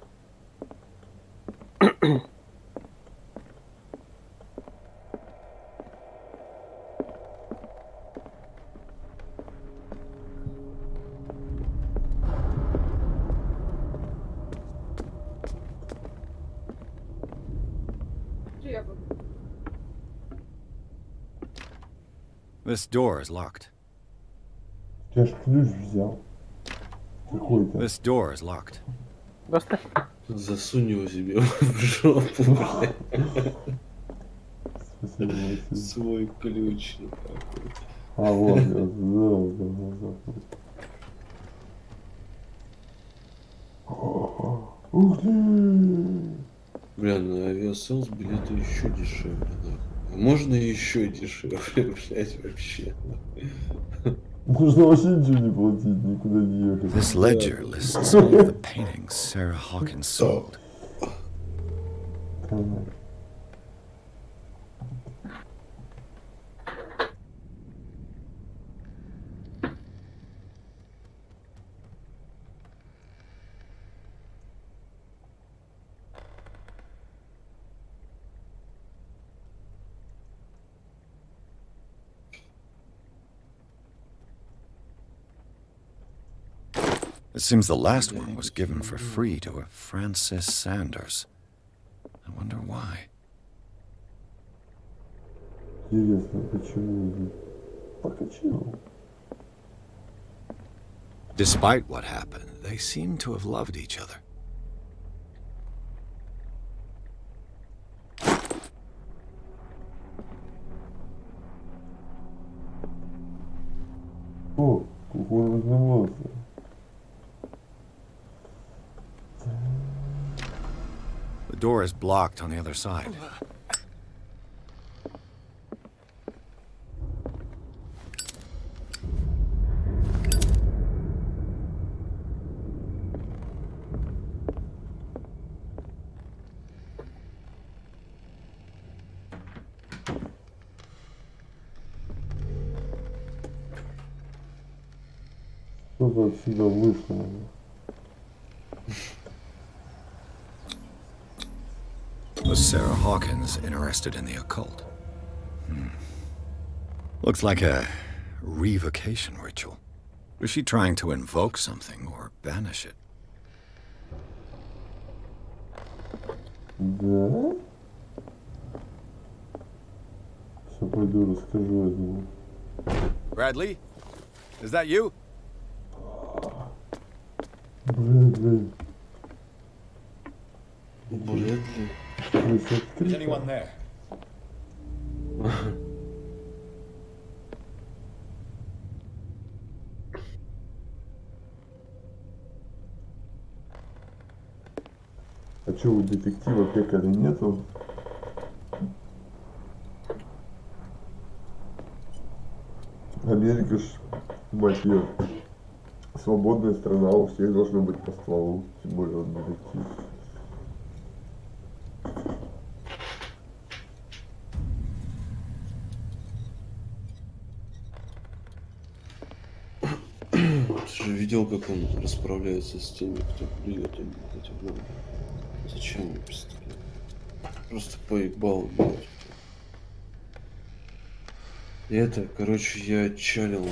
This door is locked. Я ж ключ взял. Какой-то. This door is locked. Засунь его себе в жопу. Свой ключ. А вот, я сделал, Ух ты! Бля, на авиаселс билеты еще дешевле, нахуй. А можно еще дешевле, блять, вообще. Можно вообще ничего не платить, никуда не ехать. This ledger lists all of the paintings Sarah Hawkins sold. It seems the last one was given for free to a Francis Sanders. I wonder why. Интересно, почему? Почему? Despite what happened, they seem to have loved each other. О, The door is blocked on the other side. Что-то отсюда вышло. Was Sarah Hawkins interested in the occult? Looks like a revocation ritual. Was she trying to invoke something or banish it? Да? Все пойду расскажу этому. Bradley? Is that you? Брэдли. Брэдли. Is anyone there? А чё, у детектива пекаря нету? Америка ж, мать её, свободная страна, у всех должно быть по стволу, тем более он детектив. Ты же видел, как он расправляется с теми, кто плюет ему против него. Зачем мне пистолет? Просто поебал, блядь. И это, короче, я отчалил на...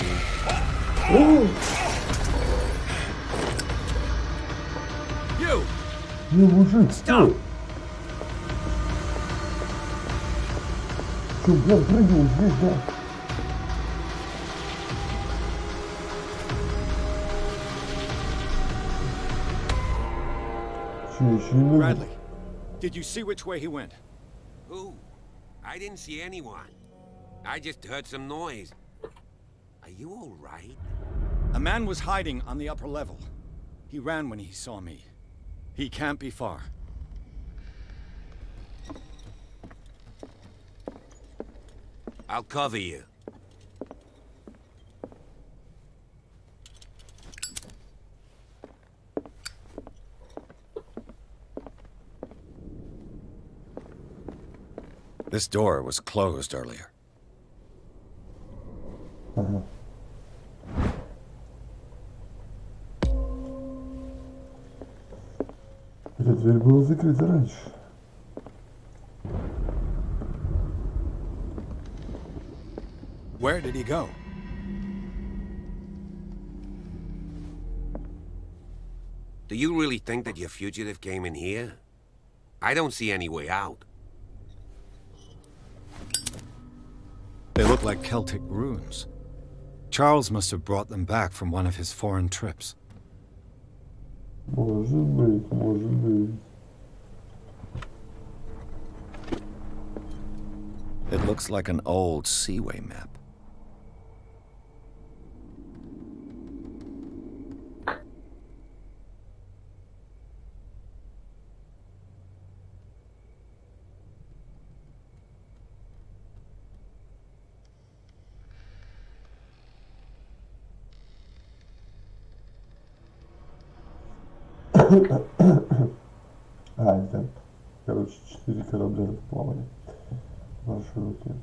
Не, мужик, стой! Чё, блядь, прыгнул здесь, да? Bradley, did you see which way he went? Who? I didn't see anyone. I just heard some noise. Are you all right? A man was hiding on the upper level. He ran when he saw me. He can't be far. I'll cover you. This door was closed earlier. Эта дверь была закрыта раньше. Where did he go? Do you really think that your fugitive came in here? I don't see any way out. They look like Celtic runes. Charles must have brought them back from one of his foreign trips. Может быть, может быть. It looks like an old seaway map. Это, короче, 4 корабля плавали в маршруте.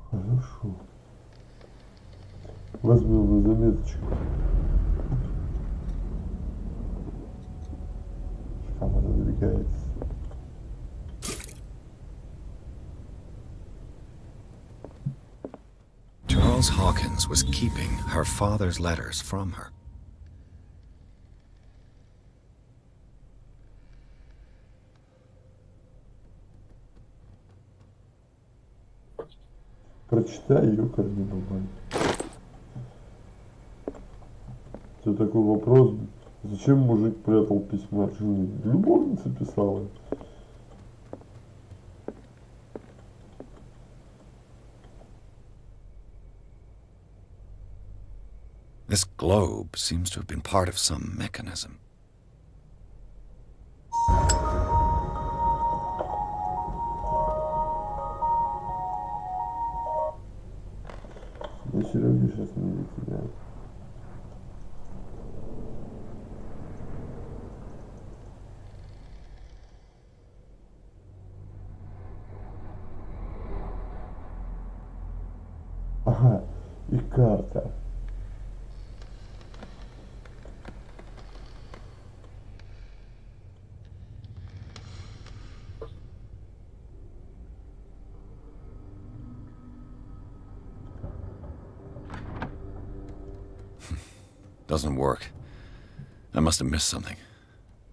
Хорошо. Возьмем на заметочку. Шкаф отодвигается. Charles Hawkins was keeping her father's letters from her. Прочитай ее, корми бабай. Это такой вопрос. Зачем мужик прятал письма от жены? Любовница писала. This globe seems to have been part of some mechanism. Я Сереге сейчас не видел тебя. Ага, и карта. Doesn't work. I must have missed something.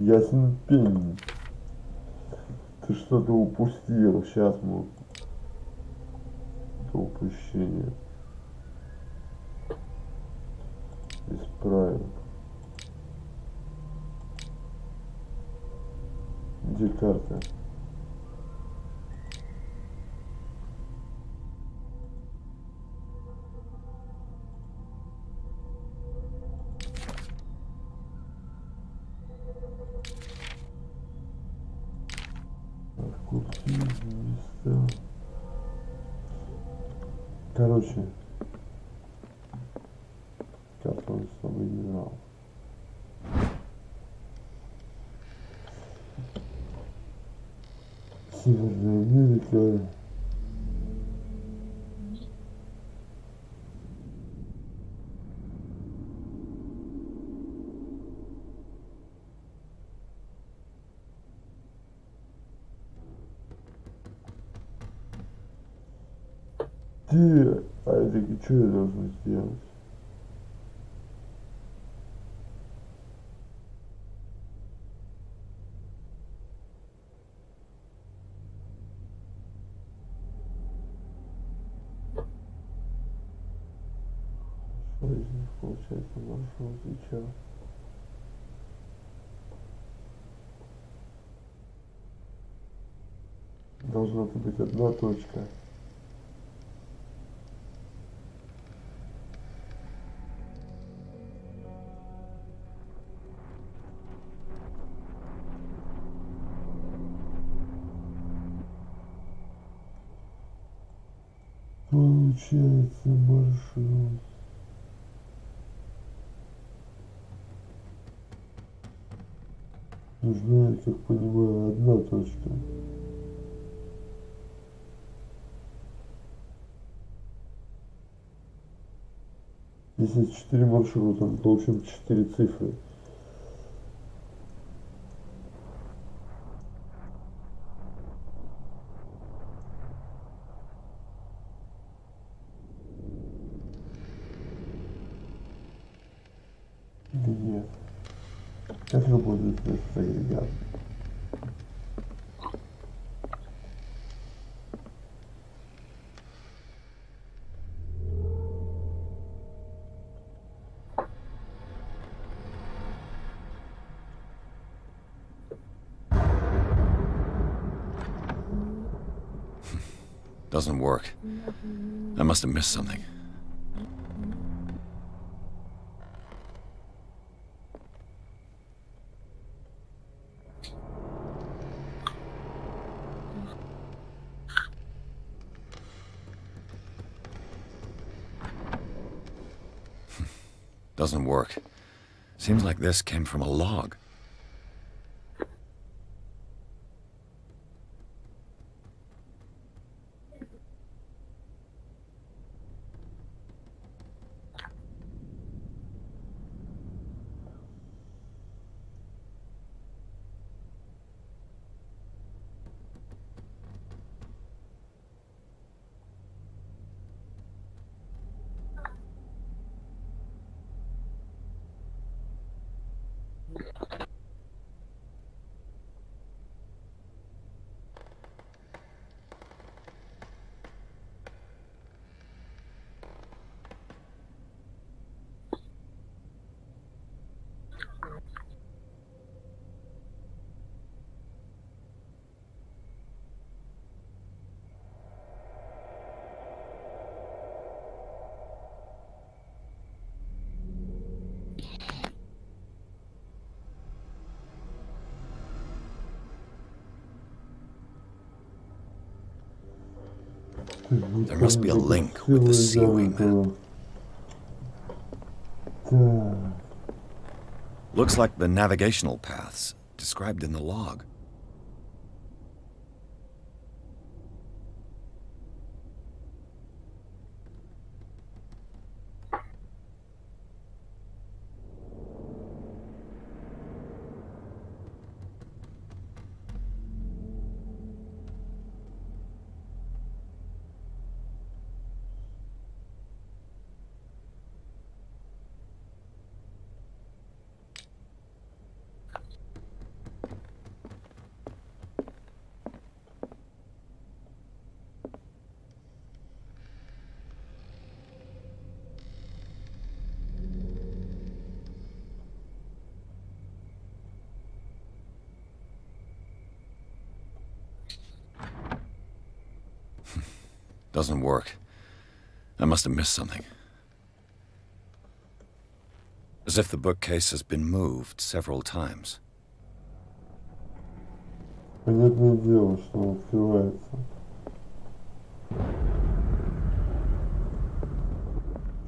Ясен пень. Ты что-то упустил. Сейчас мы... Это упущение. Исправим. Где карта? Короче, как он с тобой играл. Северная Америка. А это что я должен сделать? Что из них получается маршрут и чё? Должна быть одна точка. Получается маршрут. Нужна, я как понимаю, одна точка. Здесь есть 4 маршрута, мы получим 4 цифры. Нет. Как работает этот агрегат? Doesn't work. I must have missed something. Doesn't work. Seems like this came from a log. There must be a link with the Seaway map. Looks like the navigational paths described in the log. Doesn't work. I must have missed something. As if the bookcase has been moved several times. Понятное дело, что он открывается.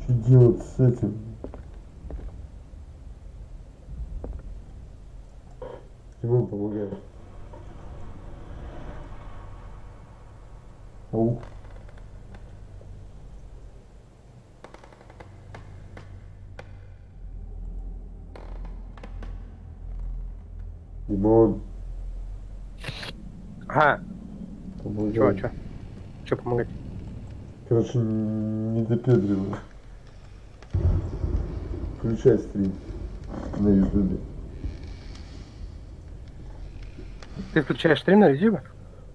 Что делать с этим? Ему помогает. Ау. Димон. Ага. Помогай. Чё помогать? Короче, не допедривай. Включай стрим на ютубе. Ты включаешь стрим на ютубе?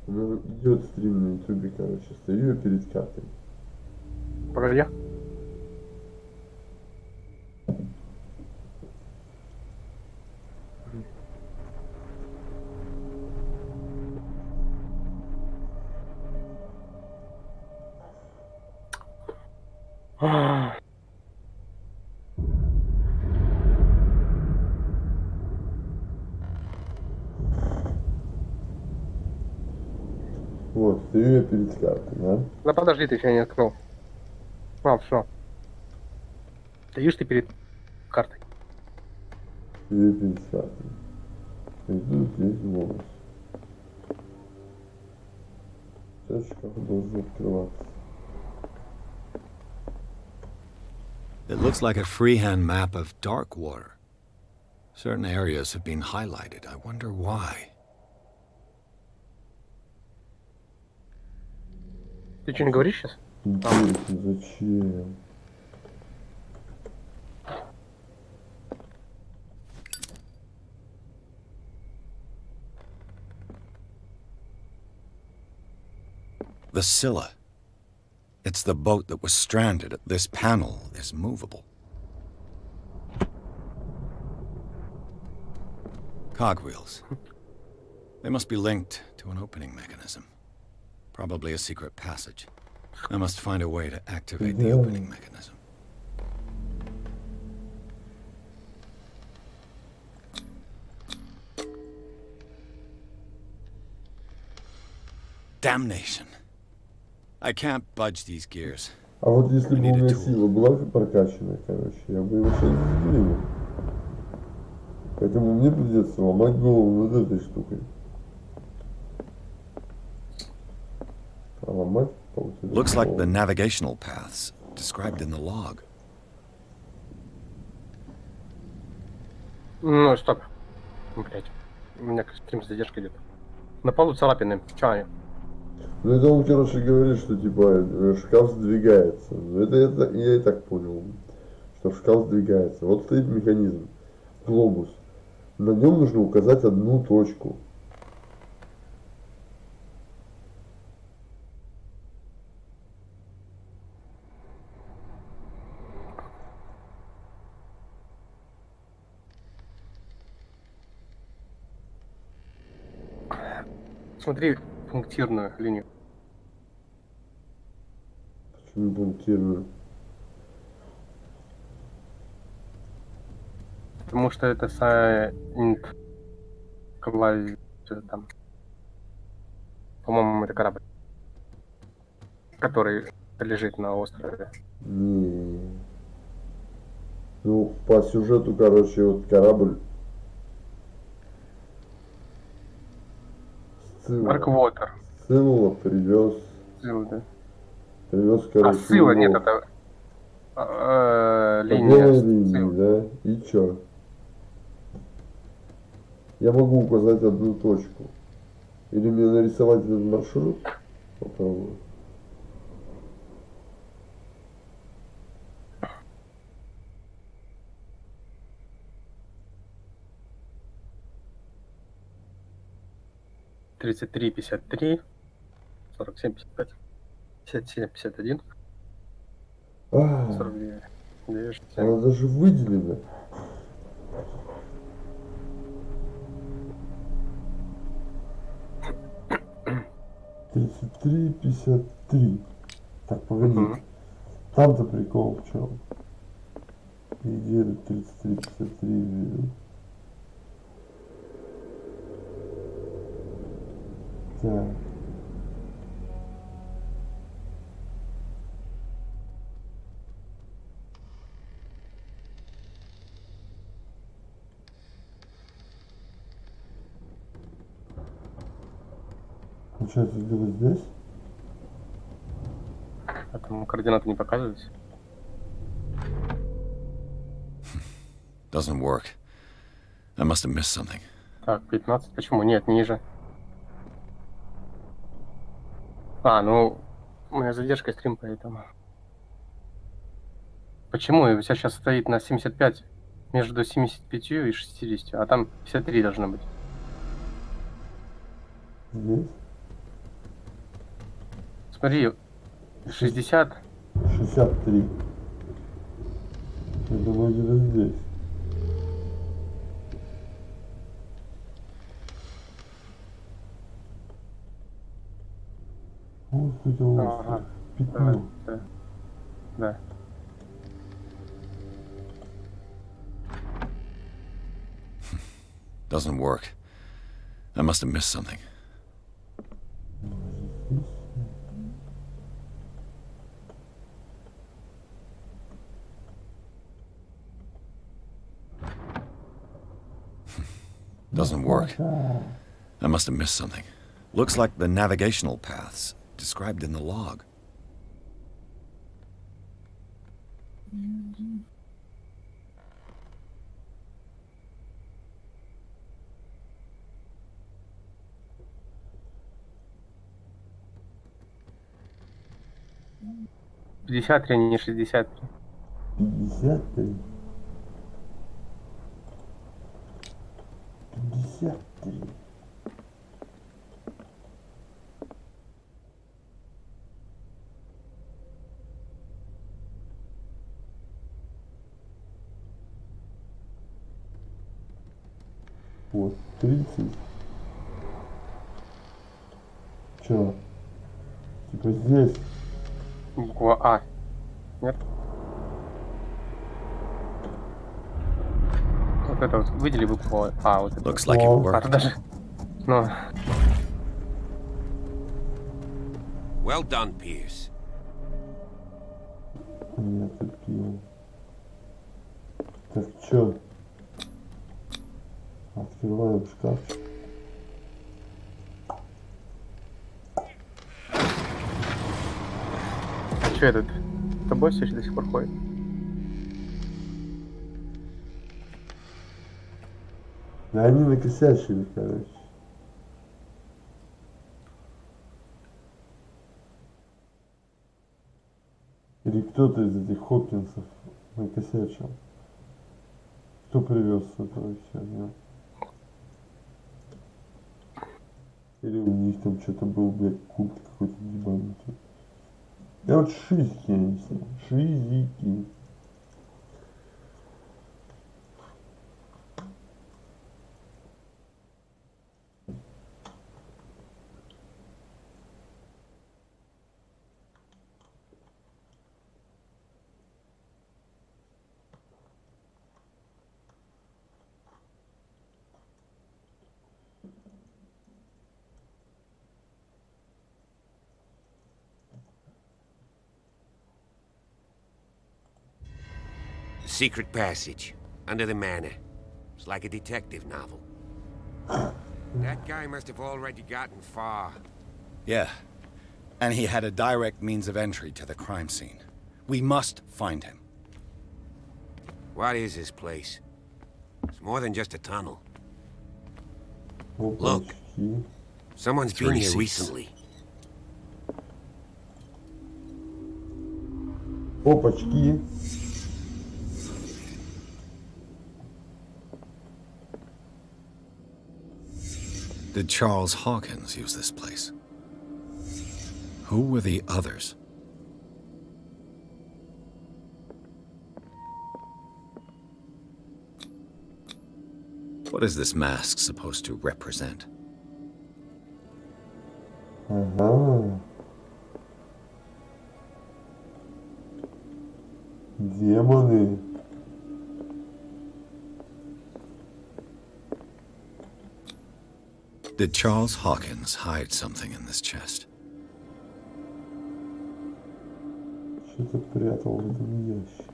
Ну, идет стрим на ютубе, короче. Стою я перед картой. Погоди. Вот, стою я перед картой, да? Да подожди, ты еще не открыл. А, все. Стоишь ты перед картой. Стою я перед картой. И тут есть волос. Сейчас шкаф должен открываться. It looks like a freehand map of dark water. Certain areas have been highlighted. I wonder why. Ты что, не говоришь сейчас? Интересно, зачем? The Scylla. It's the boat that was stranded. This panel is movable. Cogwheels. They must be linked to an opening mechanism. Probably a secret passage. I must find a way to activate the opening mechanism. Damnation. I can't budge these gears. А вот если бы у меня сила была прокачанная, короче, я бы его сейчас сдвинул. Поэтому мне придется ломать голову над этой штукой. А ломать получится. Looks like the navigational paths described in the log. Ну, стоп. Блять. У меня стрим с задержкой идет. На полу царапины. Чё они? Ну это он, короче, говорит, что типа шкаф сдвигается. Это я и так понял, что шкаф сдвигается. Вот стоит механизм, глобус. На нем нужно указать одну точку. Смотри пунктирную линию. Почему пунктирную? Потому что это сайт там. По-моему, это корабль. Который лежит на острове. Не. Ну, по сюжету, короче, вот корабль Барквотер. Сцилла привез. Да. Привез, короче. Сцилла, нет, это линия, да? И чё? Я могу указать одну точку. Или мне нарисовать этот маршрут? Попробую. Тридцать три, 53, 47, 55, 57, 51, 49, 67. Она даже выделена. Тридцать три, 53. Так, погоди. Там-то прикол в чем? Где это 33, 53? Так. Получается, где-то здесь? А там координаты не показываются? Doesn't work. I must have missed something. Так, 15. Почему? Нет, ниже. А, ну, у меня задержка стрим, поэтому. Почему? У тебя сейчас стоит на 75, между 75 и 60, а там 53 должно быть. Здесь? Смотри, 60. 63. Я думаю, где-то здесь. Вот это остров. Пятно. Да. Doesn't work. I must have missed something. Doesn't work. I must have missed something. Looks like the navigational paths described in the log. Пятьдесят три, не 63. 53. 53. Вот, 30. Чё? Типа здесь. Буква А. Нет? Вот это вот, выдели букву А. Вот это. Looks like it worked. Даже, ну. Well done, Pierce. Я тупил. Так, чё? Открываем шкафчик. А чё этот? С тобой все еще до сих пор ходит? Да они накосячили, короче. Или кто-то из этих Хопкинсов накосячил. Кто привез с этого херня? Или у них там что-то был, блядь, культ какой-то ебанутый. Я вот шизики, они все. Шизики. secret passage, under the manor. It's like a detective novel. That guy must have already gotten far. Yeah. And he had a direct means of entry to the crime scene. We must find him. What is this place? It's more than just a tunnel. Look. Someone's been here recently. Опачки. Did Charles Hawkins use this place? Who were the others? What is this mask supposed to represent? Ага. Демоны. Did Charles Hawkins hide something in this chest? Что-то прятал в этом ящике.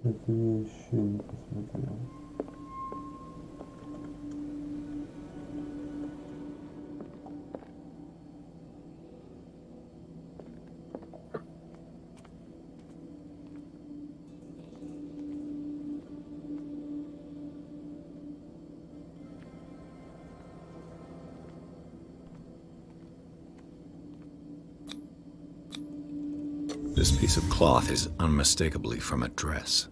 Это я еще не посмотрел. This piece of cloth is unmistakably from a dress.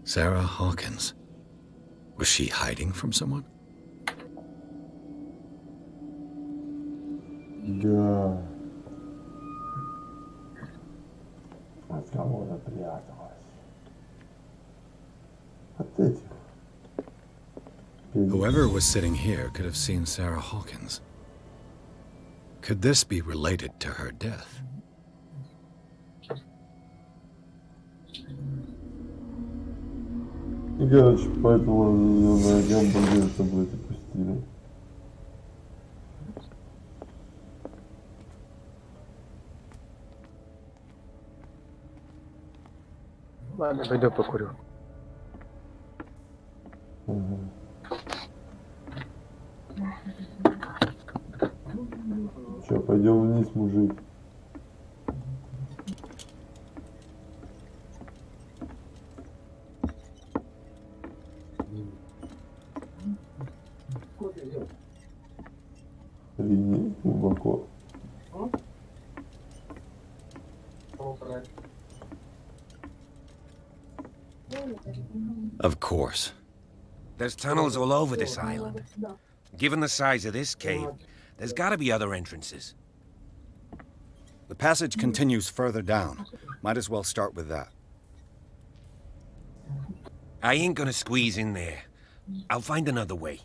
Sarah Hawkins. Was she hiding from someone? Да. От кого-то пряталась. От этих. Whoever was sitting here could have seen Sarah Hawkins. Could this be related to her death? И, короче, поэтому на гамбургер с собой пустили. Ладно, пойду покурю. Ага. Че, пойдем вниз, мужик. Линейка глубоко. Of course. There's tunnels all over this island. Given the size of this cave, there's gotta be other entrances. The passage continues further down. Might as well start with that. I ain't gonna squeeze in there. I'll find another way.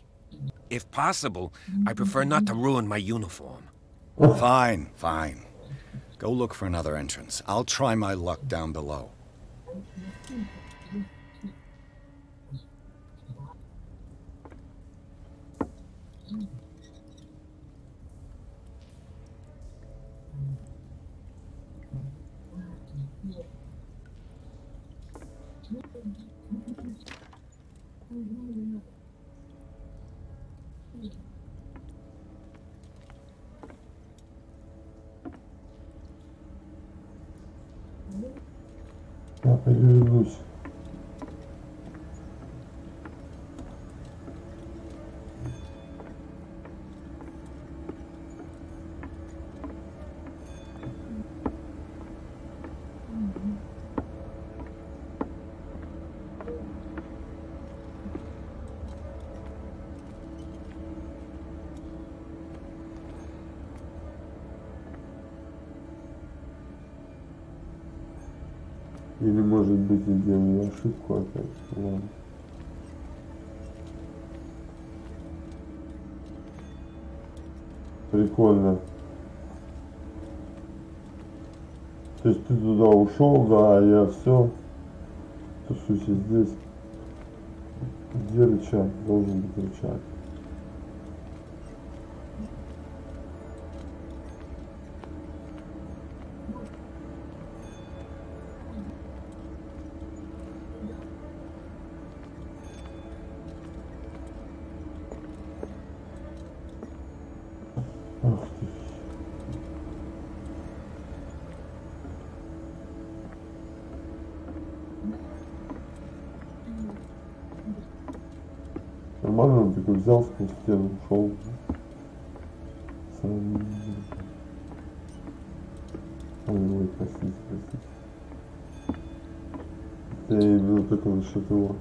If possible, I prefer not to ruin my uniform. Fine, fine. Go look for another entrance. I'll try my luck down below. Я перевернусь. Или может быть я делаю ошибку опять. Ладно. Прикольно. То есть ты туда ушел, да, а я все тусусь здесь. Где рычаг? Должен быть рычаг. Ах ты. Нормально он такой взял сквозь стену, ушел. Ой, простите. Я имел только насчет его.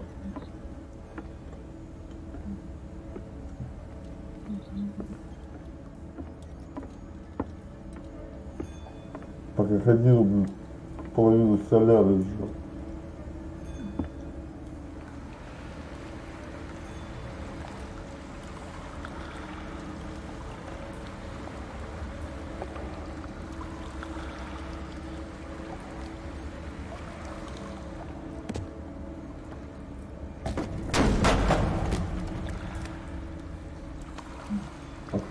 Пока ходил, половину соляры сжал.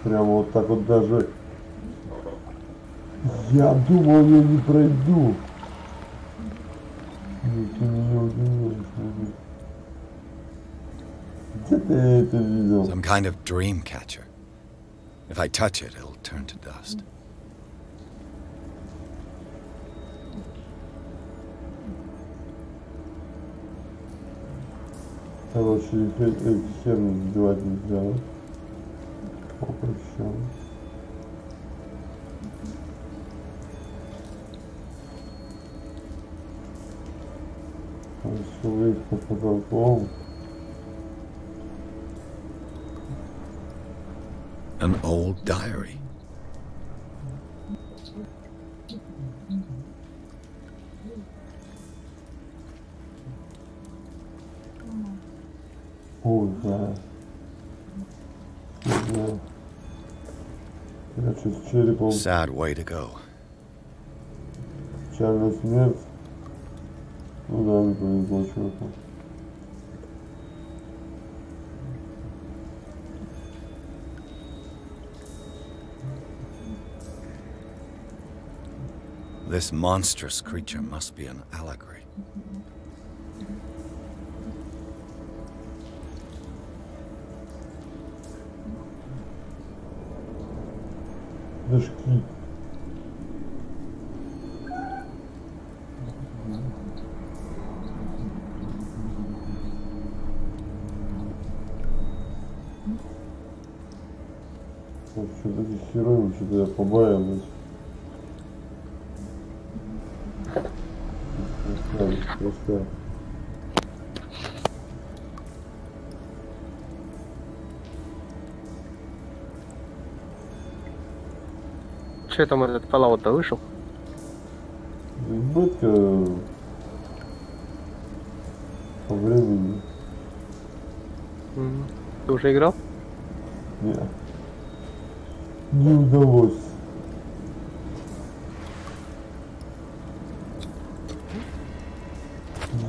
Прямо вот так вот даже. Я думал, я не пройду. Нет, ты меня удивишь. Где ты это видел? Some kind of dream catcher. If I touch it, it'll turn to dust. Короче, эти херни сбивать нельзя. Попрощал. Человек по потолком. An old diary. Ой, да. Я чуть черепом. Sad way to go. Печальная смерть. Ну да, не повезло чуваку. This monstrous creature must be an allegory. Дышки. Что-то здесь херово, что-то я побаиваюсь. Просто. Че там этот Fallout-то вышел? Бетка по времени. Ты уже играл? Нет. Не удалось.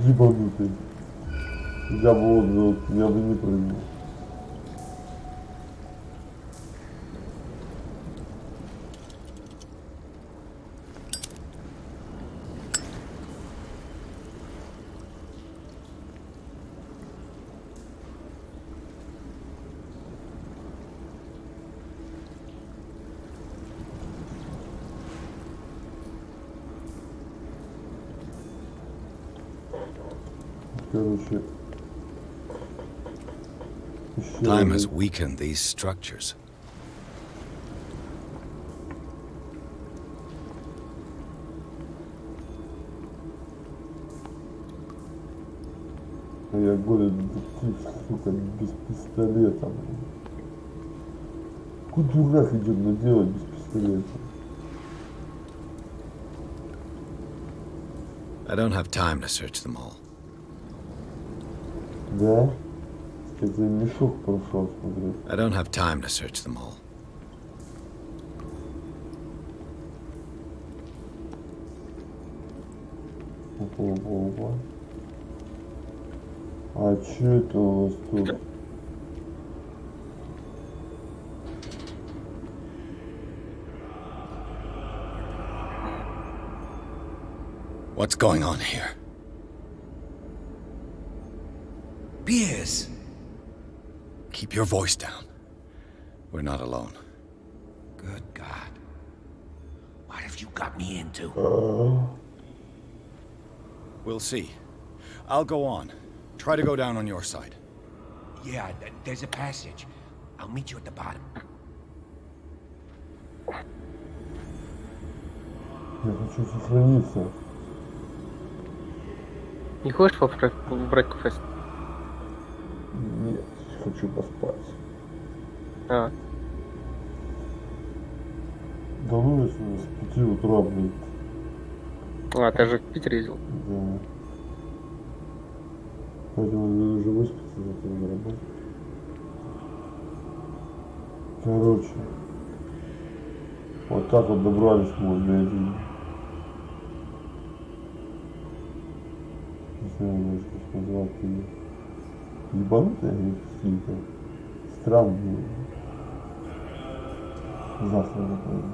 Ебанутый. Я бы вот, я бы не прыгнул. Короче, Time has weakened these structures. Я говорю, детектив, сука, без пистолета. Куда дурак идет наделать без пистолета? I don't have time to search them all. Да? Это мешок прошел, смотри. I don't have time to search them all. Опа. А чё это у вас тут? What's going on here? Pierce! Keep your voice down. We're not alone. Good God. What have you got me into? We'll see. I'll go on. Try to go down on your side. Yeah, there's a passage. I'll meet you at the bottom. Я хочу сохраниться. Не хочешь брать квест? Нет, хочу поспать. А. Да ну если с 5 утра, блин. А, ты же в Питер ездил? Да. Поэтому мне уже выспаться, зато на работе. Короче. Вот так вот добрались мы до этой. Не знаю, как назвать ее. Ебанутые они какие-то. Странные. Завтра напомню.